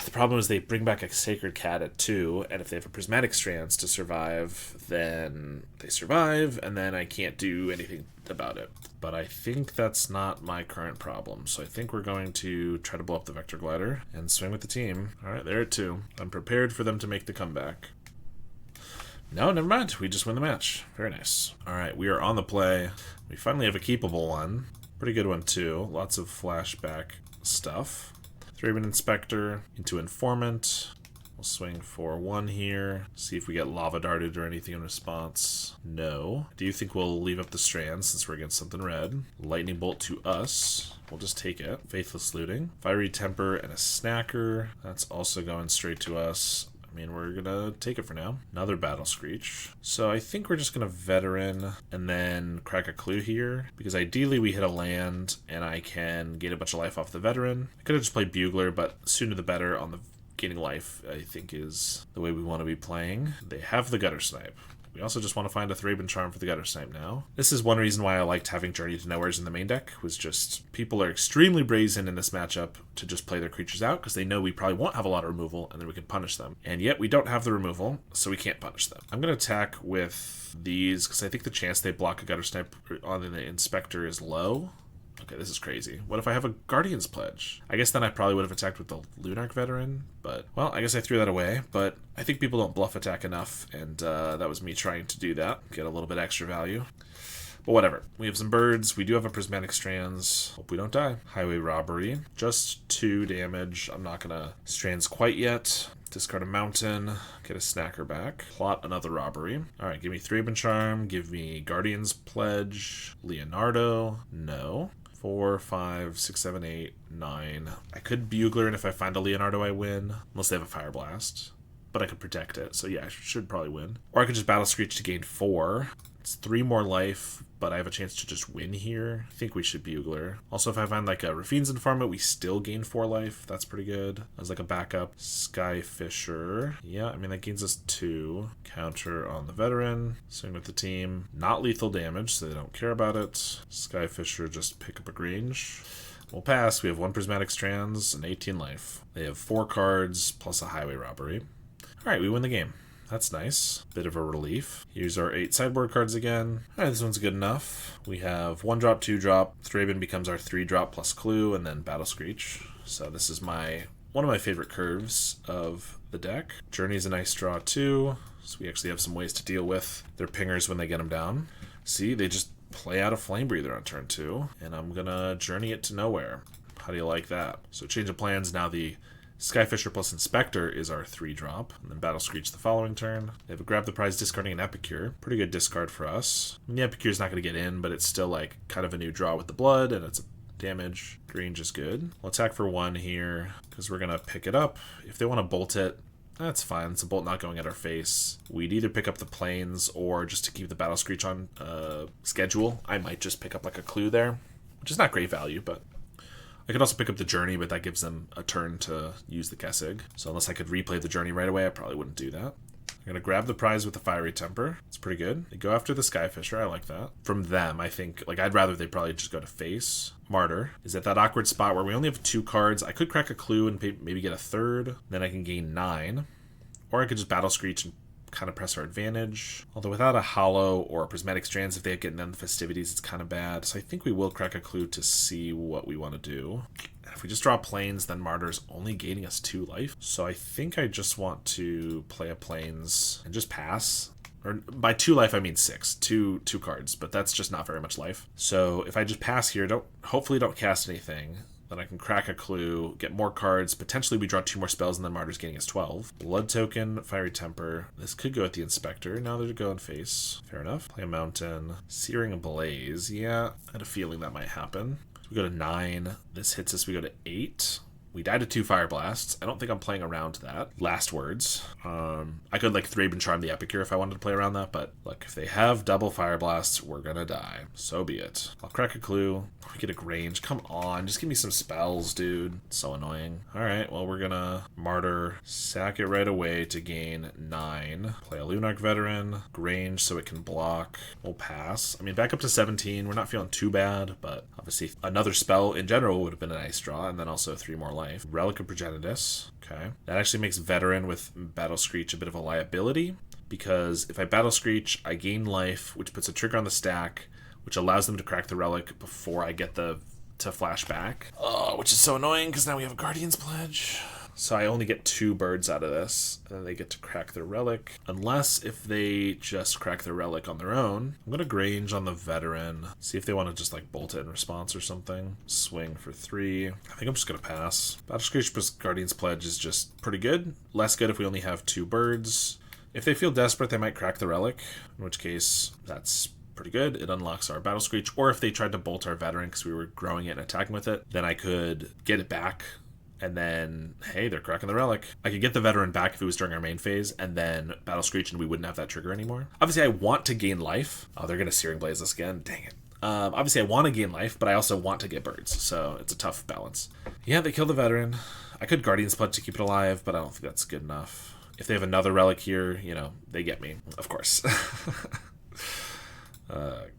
The problem is they bring back a Sacred Cat at 2, and if they have a Prismatic Strands to survive, then they survive, and then I can't do anything about it. But I think that's not my current problem, so I think we're going to try to blow up the Vector Glider and swing with the team. Alright, they're at 2. I'm prepared for them to make the comeback. No, never mind. We just win the match. Very nice. Alright, we are on the play. We finally have a keepable one. Pretty good one, too. Lots of flashback stuff. Thraben Inspector into Informant. We'll swing for 1 here. See if we get Lava Darted or anything in response. No. Do you think we'll leave up the Strands since we're against something red? Lightning Bolt to us. We'll just take it. Faithless Looting. Fiery Temper and a Snacker. That's also going straight to us. I mean, we're gonna take it for now. Another Battle Screech. So I think we're just gonna Veteran and then crack a Clue here, because ideally we hit a land and I can get a bunch of life off the Veteran. I could have just played Bugler, but sooner the better on the gaining life, I think, is the way we want to be playing. They have the Gutter Snipe, We also just want to find a Thraben Charm for the Gutter Snipe now. This is one reason why I liked having Journey to Nowheres in the main deck, was just people are extremely brazen in this matchup to just play their creatures out because they know we probably won't have a lot of removal and then we can punish them. And yet we don't have the removal, so we can't punish them. I'm going to attack with these because I think the chance they block a Gutter Snipe on the Inspector is low. Okay, this is crazy. What if I have a Guardian's Pledge? I guess then I probably would have attacked with the Lunarch Veteran, but, well, I guess I threw that away, but I think people don't bluff attack enough, and that was me trying to do that, get a little bit extra value. But whatever. We have some birds. We do have a Prismatic Strands. Hope we don't die. Highway Robbery. Just 2 damage. I'm not going to Strands quite yet. Discard a Mountain. Get a Snacker back. Plot another Robbery. Alright, give me Thraben Charm. Give me Guardian's Pledge. Leonardo. No. 4, 5, 6, 7, 8, 9. I could Bugler, and if I find a Leonardo, I win. Unless they have a Fire Blast. But I could protect it, so yeah, I should probably win. Or I could just Battle Screech to gain 4. It's 3 more life, but I have a chance to just win here. I think we should Bugler. Also, if I find like a Rafine's Informant, we still gain 4 life. That's pretty good. As like a backup. Skyfisher. Yeah, I mean, that gains us 2. Counter on the Veteran. Swing with the team. Not lethal damage, so they don't care about it. Skyfisher, just pick up a Grange. We'll pass. We have 1 Prismatic Strands and 18 life. They have 4 cards plus a Highway Robbery. Alright, we win the game. That's nice. Bit of a relief. Here's our 8 sideboard cards again. Alright, this one's good enough. We have 1-drop, 2-drop. Thraben becomes our 3-drop plus Clue, and then Battle Screech. So this is one of my favorite curves of the deck. Journey's a nice draw too, so we actually have some ways to deal with their pingers when they get them down. See, they just play out a Flame Breather on turn 2, and I'm gonna Journey it to nowhere. How do you like that? So change of plans, now the Skyfisher plus Inspector is our 3-drop, and then Battle Screech the following turn. They have a Grab the Prize, discarding an Epicure. Pretty good discard for us. I mean, the Epicure's not going to get in, but it's still like kind of a new draw with the blood, and it's damage. Grange is good. We'll attack for 1 here, because we're going to pick it up. If they want to bolt it, that's fine. It's a bolt not going at our face. We'd either pick up the planes, or just to keep the Battle Screech on schedule, I might just pick up like a Clue there, which is not great value, but I could also pick up the Journey, but that gives them a turn to use the Kessig. So unless I could replay the Journey right away, I probably wouldn't do that. I'm going to grab the prize with the Fiery Temper. It's pretty good. They go after the Skyfisher. I like that. From them, I think, like, I'd rather they probably just go to face. Martyr is at that awkward spot where we only have 2 cards. I could crack a Clue and maybe get a 3rd. Then I can gain 9. Or I could just Battle Screech and kind of press our advantage. Although without a Hollow or a Prismatic Strands, if they get in the Festivities, it's kind of bad. So I think we will crack a Clue to see what we want to do. And if we just draw Plains, then Martyr's only gaining us 2 life. So I think I just want to play a Plains and just pass. Or by 2 life, I mean 6. Two cards, but that's just not very much life. So if I just pass here, hopefully don't cast anything. Then I can crack a Clue, get more cards. Potentially we draw 2 more spells, and then Martyr's getting us 12. Blood Token, Fiery Temper. This could go at the Inspector. Now they're going face. Fair enough. Play a Mountain. Searing Blaze. Yeah, I had a feeling that might happen. So we go to 9. This hits us. We go to 8. We died to 2 Fire Blasts. I don't think I'm playing around that. Last words. I could like Thraben Charm the Epicure if I wanted to play around that, but look, if they have double Fire Blasts, we're gonna die. So be it. I'll crack a Clue. We get a Grange. Come on, just give me some spells, dude. It's so annoying. Alright, well, we're gonna Martyr, sack it right away to gain 9. Play a Lunarch Veteran, Grange so it can block. We'll pass. I mean, back up to 17. We're not feeling too bad, but obviously another spell in general would have been a nice draw, and then also 3 more life. Relic of Progenitus. Okay. That actually makes Veteran with Battle Screech a bit of a liability, because if I Battle Screech, I gain life, which puts a trigger on the stack, which allows them to crack the Relic before I get to flash back. Oh, which is so annoying, because now we have a Guardian's Pledge. So I only get 2 birds out of this, and then they get to crack their Relic. Unless if they just crack their Relic on their own. I'm going to Grange on the Veteran. See if they want to just like bolt it in response or something. Swing for 3. I think I'm just going to pass. Battle Screech plus Guardian's Pledge is just pretty good. Less good if we only have 2 birds. If they feel desperate, they might crack the Relic, in which case that's pretty good. It unlocks our Battle Screech. Or if they tried to bolt our Veteran because we were growing it and attacking with it, then I could get it back. And then, hey, they're cracking the Relic. I could get the Veteran back if it was during our main phase, and then Battle Screech, and we wouldn't have that trigger anymore. Obviously, I want to gain life. Oh, they're going to Searing Blaze us again. Dang it. Obviously, I want to gain life, but I also want to get birds, so it's a tough balance. Yeah, they kill the Veteran. I could Guardian's Pledge to keep it alive, but I don't think that's good enough. If they have another relic here, you know, they get me, of course.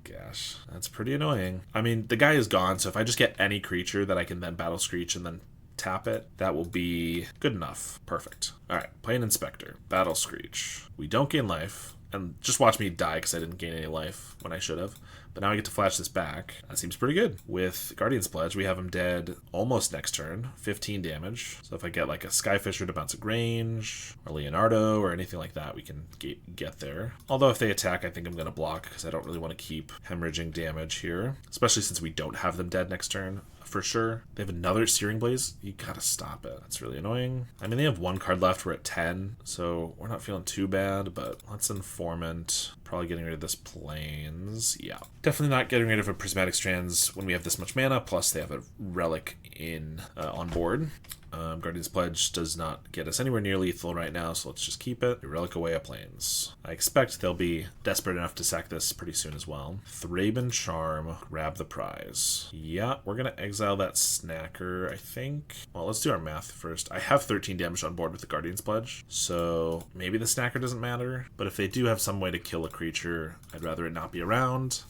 Gosh, that's pretty annoying. I mean, the guy is gone, so if I just get any creature that I can then Battle Screech and then tap it, that will be good enough. Perfect. All right, play an Inspector. Battle Screech. We don't gain life, and just watch me die because I didn't gain any life when I should have. But now I get to flash this back. That seems pretty good. With Guardian's Pledge, we have him dead almost next turn. 15 damage. So if I get like a Skyfisher to bounce a Grange, or Leonardo, or anything like that, we can get there. Although if they attack, I think I'm going to block, because I don't really want to keep hemorrhaging damage here. Especially since we don't have them dead next turn. For sure. They have another Searing Blaze. You gotta stop it. That's really annoying. I mean, they have one card left. We're at 10, so we're not feeling too bad, but let's Informant. Probably getting rid of this Plains. Yeah. Definitely not getting rid of a Prismatic Strands when we have this much mana, plus they have a Relic in on board. Guardian's Pledge does not get us anywhere near lethal right now, so let's just keep it. Relic away a Plains. I expect they'll be desperate enough to sack this pretty soon as well. Thraben Charm, grab the prize. Yeah, we're going to exile that Snacker, I think. Well, let's do our math first. I have 13 damage on board with the Guardian's Pledge, so maybe the Snacker doesn't matter, but if they do have some way to kill a creature, I'd rather it not be around.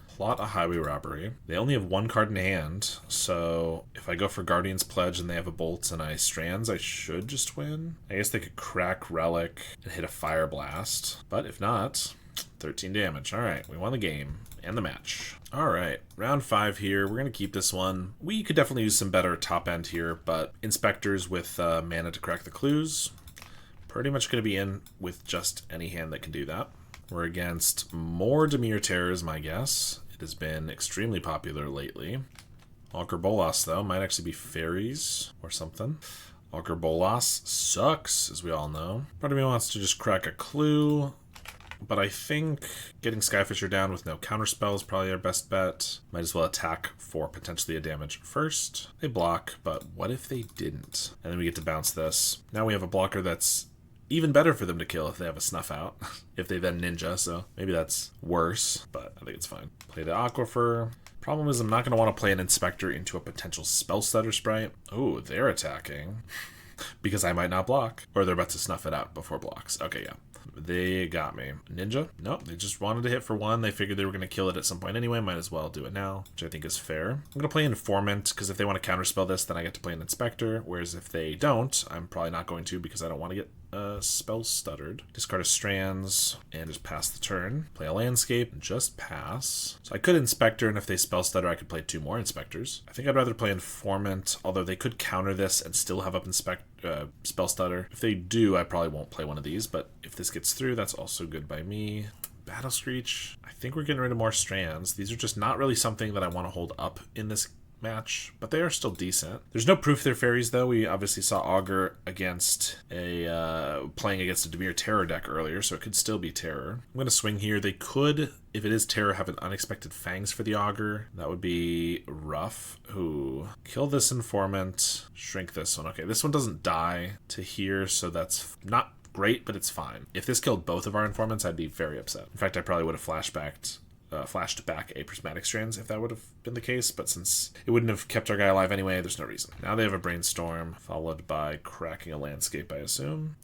Plot a Highway Robbery. They only have one card in hand, so if I go for Guardian's Pledge and they have a Bolt and I Strands, I should just win. I guess they could crack Relic and hit a Fire Blast, but if not, 13 damage. Alright, we won the game and the match. Alright, round 5 here. We're going to keep this one. We could definitely use some better top end here, but Inspectors with mana to crack the clues. Pretty much going to be in with just any hand that can do that. We're against more Dimir Terrors, my guess. It has been extremely popular lately. Augur Bolas, though, might actually be fairies or something. Augur Bolas sucks, as we all know. Part of me wants to just crack a clue, but I think getting Skyfisher down with no counterspell is probably our best bet. Might as well attack for potentially a damage first. They block, but what if they didn't? And then we get to bounce this. Now we have a blocker that's even better for them to kill if they have a Snuff Out. If they then Ninja, so maybe that's worse, but I think it's fine. Play the Aquifer. Problem is I'm not going to want to play an Inspector into a potential Spell Stutter Sprite. Oh, they're attacking. Because I might not block. Or they're about to snuff it out before blocks. Okay, yeah. They got me. Ninja? Nope, they just wanted to hit for one. They figured they were going to kill it at some point anyway. Might as well do it now, which I think is fair. I'm going to play Informant, because if they want to counterspell this, then I get to play an Inspector. Whereas if they don't, I'm probably not going to, because I don't want to get spell stuttered. Discard a Strands and just pass the turn. Play a Landscape and just pass. So I could Inspector, and if they spell stutter, I could play 2 more Inspectors. I think I'd rather play Informant, although they could counter this and still have up spell stutter. If they do, I probably won't play one of these, but if this gets through, that's also good by me. Battle Screech. I think we're getting rid of more Strands. These are just not really something that I want to hold up in this match, but they are still decent. There's no proof they're fairies, though. We obviously saw Augur against playing against a Dimir Terror deck earlier, so it could still be Terror. I'm going to swing here. They could, if it is Terror, have an Unexpected Fangs for the Augur. That would be rough. Ooh. Kill this Informant. Shrink this one. Okay, this one doesn't die to here, so that's not great, but it's fine. If this killed both of our Informants, I'd be very upset. In fact, I probably would have flashed back a Prismatic Strands if that would have been the case, but since it wouldn't have kept our guy alive anyway, there's no reason. Now they have a Brainstorm, followed by cracking a Landscape, I assume.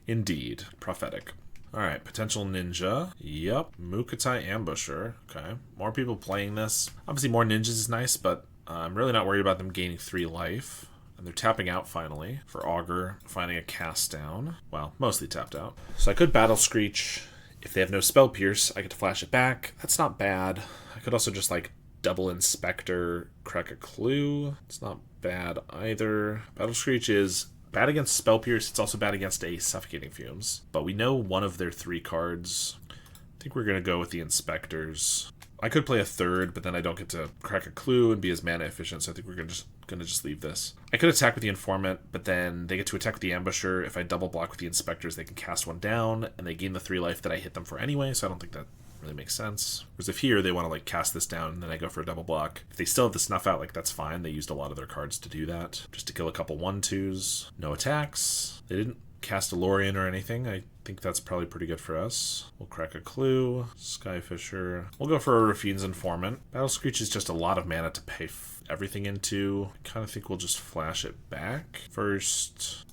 Indeed. Prophetic. Alright, potential Ninja. Yep. Mukatai Ambusher. Okay. More people playing this. Obviously more ninjas is nice, but I'm really not worried about them gaining 3 life. And they're tapping out finally for Augur, finding a cast down. Well, mostly tapped out. So I could Battle Screech. If they have no Spell Pierce, I get to flash it back. That's not bad. I could also just like double Inspector, crack a clue. It's not bad either. Battle Screech is bad against Spell Pierce. It's also bad against a Suffocating Fumes. But we know one of their 3 cards. I think we're going to go with the Inspectors. I could play a third, but then I don't get to crack a clue and be as mana efficient, so I think we're going to just leave this. I could attack with the Informant, but then they get to attack with the Ambusher. If I double block with the Inspectors, they can cast one down, and they gain the 3 life that I hit them for anyway, so I don't think that really makes sense. Whereas if here, they want to like cast this down, and then I go for a double block. If they still have the Snuff Out, like that's fine. They used a lot of their cards to do that. Just to kill a couple 1/2s. No attacks. They didn't cast a Lorien or anything. I think that's probably pretty good for us. We'll crack a clue. Skyfisher. We'll go for a Rafine's Informant. Battle Screech is just a lot of mana to pay everything into. I kind of think we'll just flash it back. First,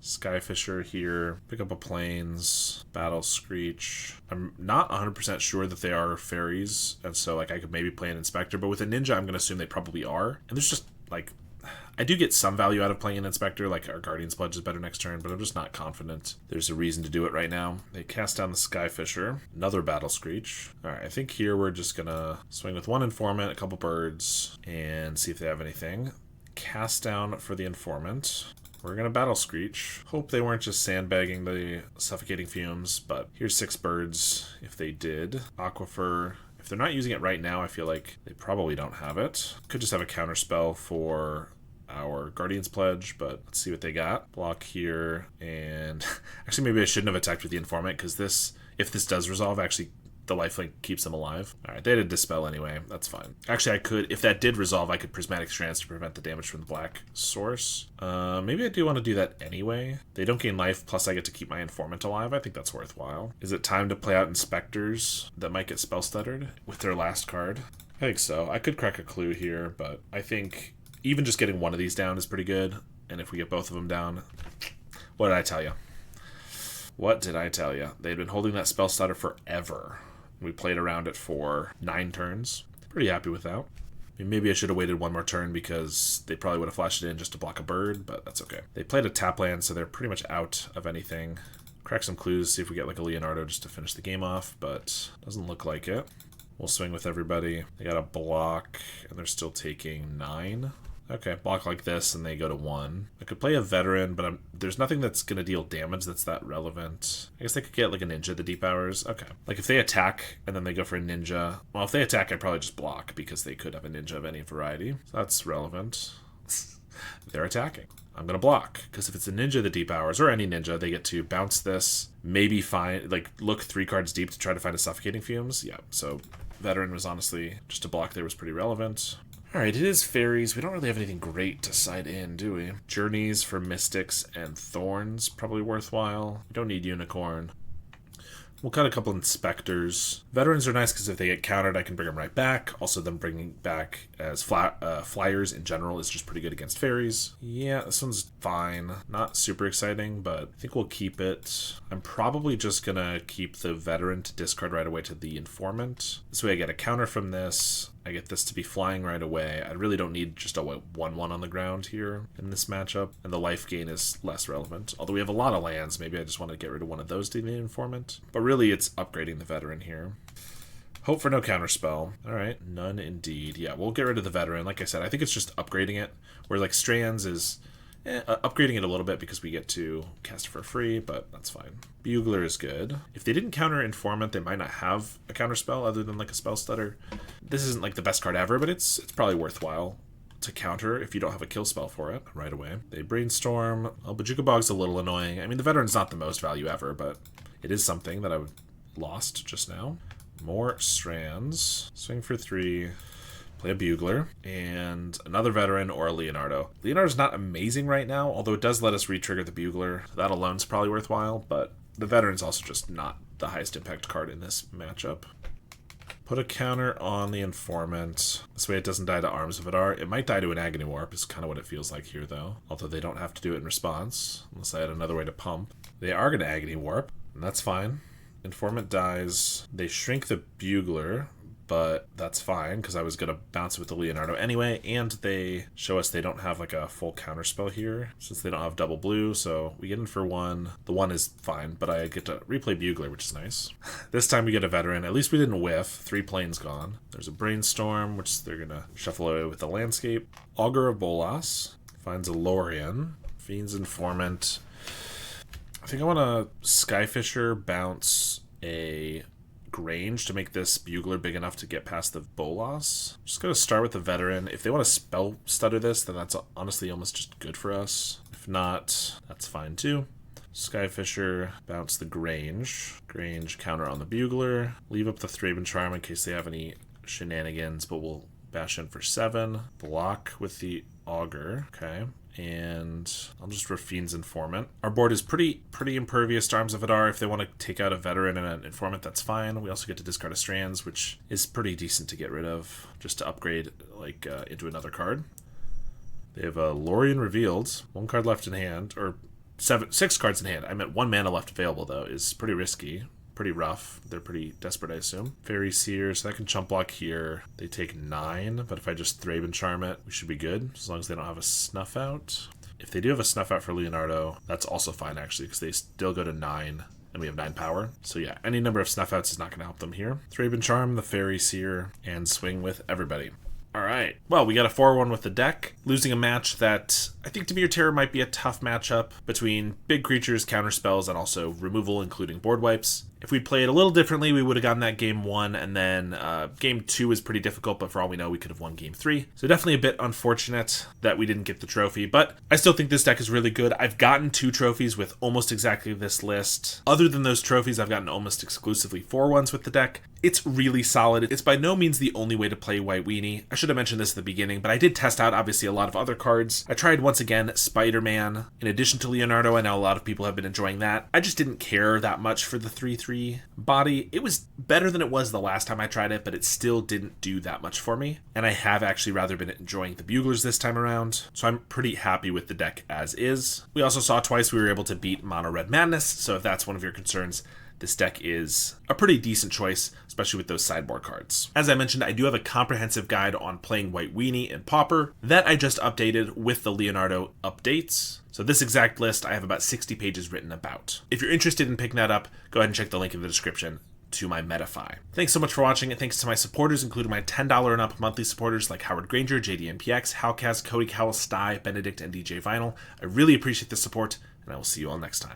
Skyfisher here. Pick up a Plains. Battle Screech. I'm not 100% sure that they are fairies, and so like I could maybe play an Inspector, but with a Ninja I'm going to assume they probably are. And there's just like... I do get some value out of playing an Inspector, like our Guardian's Pledge is better next turn, but I'm just not confident there's a reason to do it right now. They cast down the Skyfisher, another Battle Screech. Alright, I think here we're just gonna swing with one Informant, a couple birds, and see if they have anything. Cast down for the Informant. We're gonna Battle Screech. Hope they weren't just sandbagging the Suffocating Fumes, but here's 6 birds if they did. Aquifer. If they're not using it right now, I feel like they probably don't have it. Could just have a counter spell for our Guardian's Pledge, but let's see what they got. Block here, and actually maybe I shouldn't have attacked with the Informant, because this, if this does resolve, actually the lifelink keeps them alive. Alright, they had a Dispel anyway, that's fine. Actually I could, if that did resolve, I could Prismatic Strands to prevent the damage from the black source. Maybe I do want to do that anyway. They don't gain life, plus I get to keep my Informant alive. I think that's worthwhile. Is it time to play out Inspectors that might get spell stuttered with their last card? I think so. I could crack a Clue here, but I think even just getting one of these down is pretty good. And if we get both of them down... What did I tell you? What did I tell you? They'd been holding that spell stutter forever. We played around it for 9 turns. Pretty happy with that. I mean, maybe I should have waited one more turn because they probably would have flashed it in just to block a bird, but that's okay. They played a tap land, so they're pretty much out of anything. Crack some clues, see if we get like a Leonardo just to finish the game off, but doesn't look like it. We'll swing with everybody. They got a block, and they're still taking 9. Okay, block like this, and they go to 1. I could play a Veteran, but there's nothing that's going to deal damage that's that relevant. I guess they could get like a Ninja the Deep Hours. Okay. Like if they attack, and then they go for a Ninja. Well, if they attack, I'd probably just block, because they could have a Ninja of any variety. So that's relevant. They're attacking. I'm going to block, because if it's a Ninja the Deep Hours, or any Ninja, they get to bounce this, maybe find, like, look 3 cards deep to try to find a Suffocating Fumes. Yeah, so Veteran was honestly, just a block there was pretty relevant. Alright, it is fairies. We don't really have anything great to side in, do we? Journeys for Mystics and Thorns, probably worthwhile. We don't need Unicorn. We'll cut a couple Inspectors. Veterans are nice because if they get countered, I can bring them right back. Also, them bringing back as flyers in general is just pretty good against fairies. Yeah, this one's fine. Not super exciting, but I think we'll keep it. I'm probably just going to keep the Veteran to discard right away to the Informant. This way I get a counter from this. I get this to be flying right away. I really don't need just a 1-1 on the ground here in this matchup, and the life gain is less relevant. Although we have a lot of lands, maybe I just want to get rid of one of those to the Informant. But really, it's upgrading the Veteran here. Hope for no counterspell. Alright, none indeed. Yeah, we'll get rid of the Veteran. Like I said, I think it's just upgrading it, where like Strands is upgrading it a little bit because we get to cast it for free, but that's fine. Bugler is good. If they didn't counter Informant, they might not have a counterspell other than like a Spell Stutter. This isn't like the best card ever, but it's probably worthwhile to counter if you don't have a kill spell for it right away. They Brainstorm. Oh, Bojuka Bog's a little annoying. I mean, the Veteran's not the most value ever, but it is something that I lost just now. More Strands. Swing for 3. Play a Bugler, and another Veteran or a Leonardo. Leonardo's not amazing right now, although it does let us re-trigger the Bugler. That alone's probably worthwhile, but the Veteran's also just not the highest impact card in this matchup. Put a counter on the Informant. This way it doesn't die to Arms of Vidar. It might die to an Agony Warp, is kind of what it feels like here, though. Although they don't have to do it in response, unless I had another way to pump. They are going to Agony Warp, and that's fine. Informant dies. They shrink the Bugler, but that's fine, because I was going to bounce it with the Leonardo anyway, and they show us they don't have like a full counterspell here, since they don't have double blue, so we get in for 1. The 1 is fine, but I get to replay Bugler, which is nice. This time we get a Veteran. At least we didn't whiff. 3 planes gone. There's a Brainstorm, which they're going to shuffle away with the Landscape. Augur of Bolas finds a Lorien. Fiend's Informant. I think I want to Skyfisher, bounce a Grange to make this Bugler big enough to get past the Bolas. Just going to start with the Veteran. If they want to spell stutter this, then that's honestly almost just good for us. If not, that's fine too. Skyfisher, bounce the Grange. Grange, counter on the Bugler. Leave up the Thraben Charm in case they have any shenanigans, but we'll bash in for 7. Block with the Augur. Okay. And I'll just Fiend's Informant. Our board is pretty impervious to Arms of Vidar. If they want to take out a Veteran and an Informant, that's fine. We also get to discard a Strands, which is pretty decent to get rid of, just to upgrade like into another card. They have a Lorien revealed. 1 card left in hand, or 6 cards in hand. I meant 1 mana left available, though, is pretty risky. Pretty rough. They're pretty desperate, I assume. Fairy Seer, so that can chump block here. They take 9, but if I just Thraben Charm it, we should be good, as long as they don't have a Snuff Out. If they do have a Snuff Out for Leonardo, that's also fine, actually, because they still go to 9, and we have 9 power. So yeah, any number of Snuff Outs is not going to help them here. Thraben Charm, the Fairy Seer, and swing with everybody. Alright, well, we got a 4-1 with the deck, losing a match that I think Dimir Terror might be a tough matchup between big creatures, counter spells, and also removal, including board wipes. If we'd played a little differently, we would have gotten that game 1, and then game 2 was pretty difficult, but for all we know, we could have won game 3. So definitely a bit unfortunate that we didn't get the trophy, but I still think this deck is really good. I've gotten 2 trophies with almost exactly this list. Other than those trophies, I've gotten almost exclusively 4-1s with the deck. It's really solid. It's by no means the only way to play White Weenie. I should have mentioned this at the beginning, but I did test out, obviously, a lot of other cards. I tried, once again, Spider-Man. In addition to Leonardo, I know a lot of people have been enjoying that. I just didn't care that much for the 3/3 body. It was better than it was the last time I tried it, but it still didn't do that much for me. And I have actually rather been enjoying the Buglers this time around, so I'm pretty happy with the deck as is. We also saw twice we were able to beat Mono Red Madness, so if that's one of your concerns, this deck is a pretty decent choice, especially with those sideboard cards. As I mentioned, I do have a comprehensive guide on playing White Weenie and Pauper that I just updated with the Leonardo updates. So this exact list, I have about 60 pages written about. If you're interested in picking that up, go ahead and check the link in the description to my Metafy. Thanks so much for watching, and thanks to my supporters, including my $10 and up monthly supporters like Howard Granger, JDMPX, Howcast, Cody Cowell, Sty, Benedict, and DJ Vinyl. I really appreciate the support, and I will see you all next time.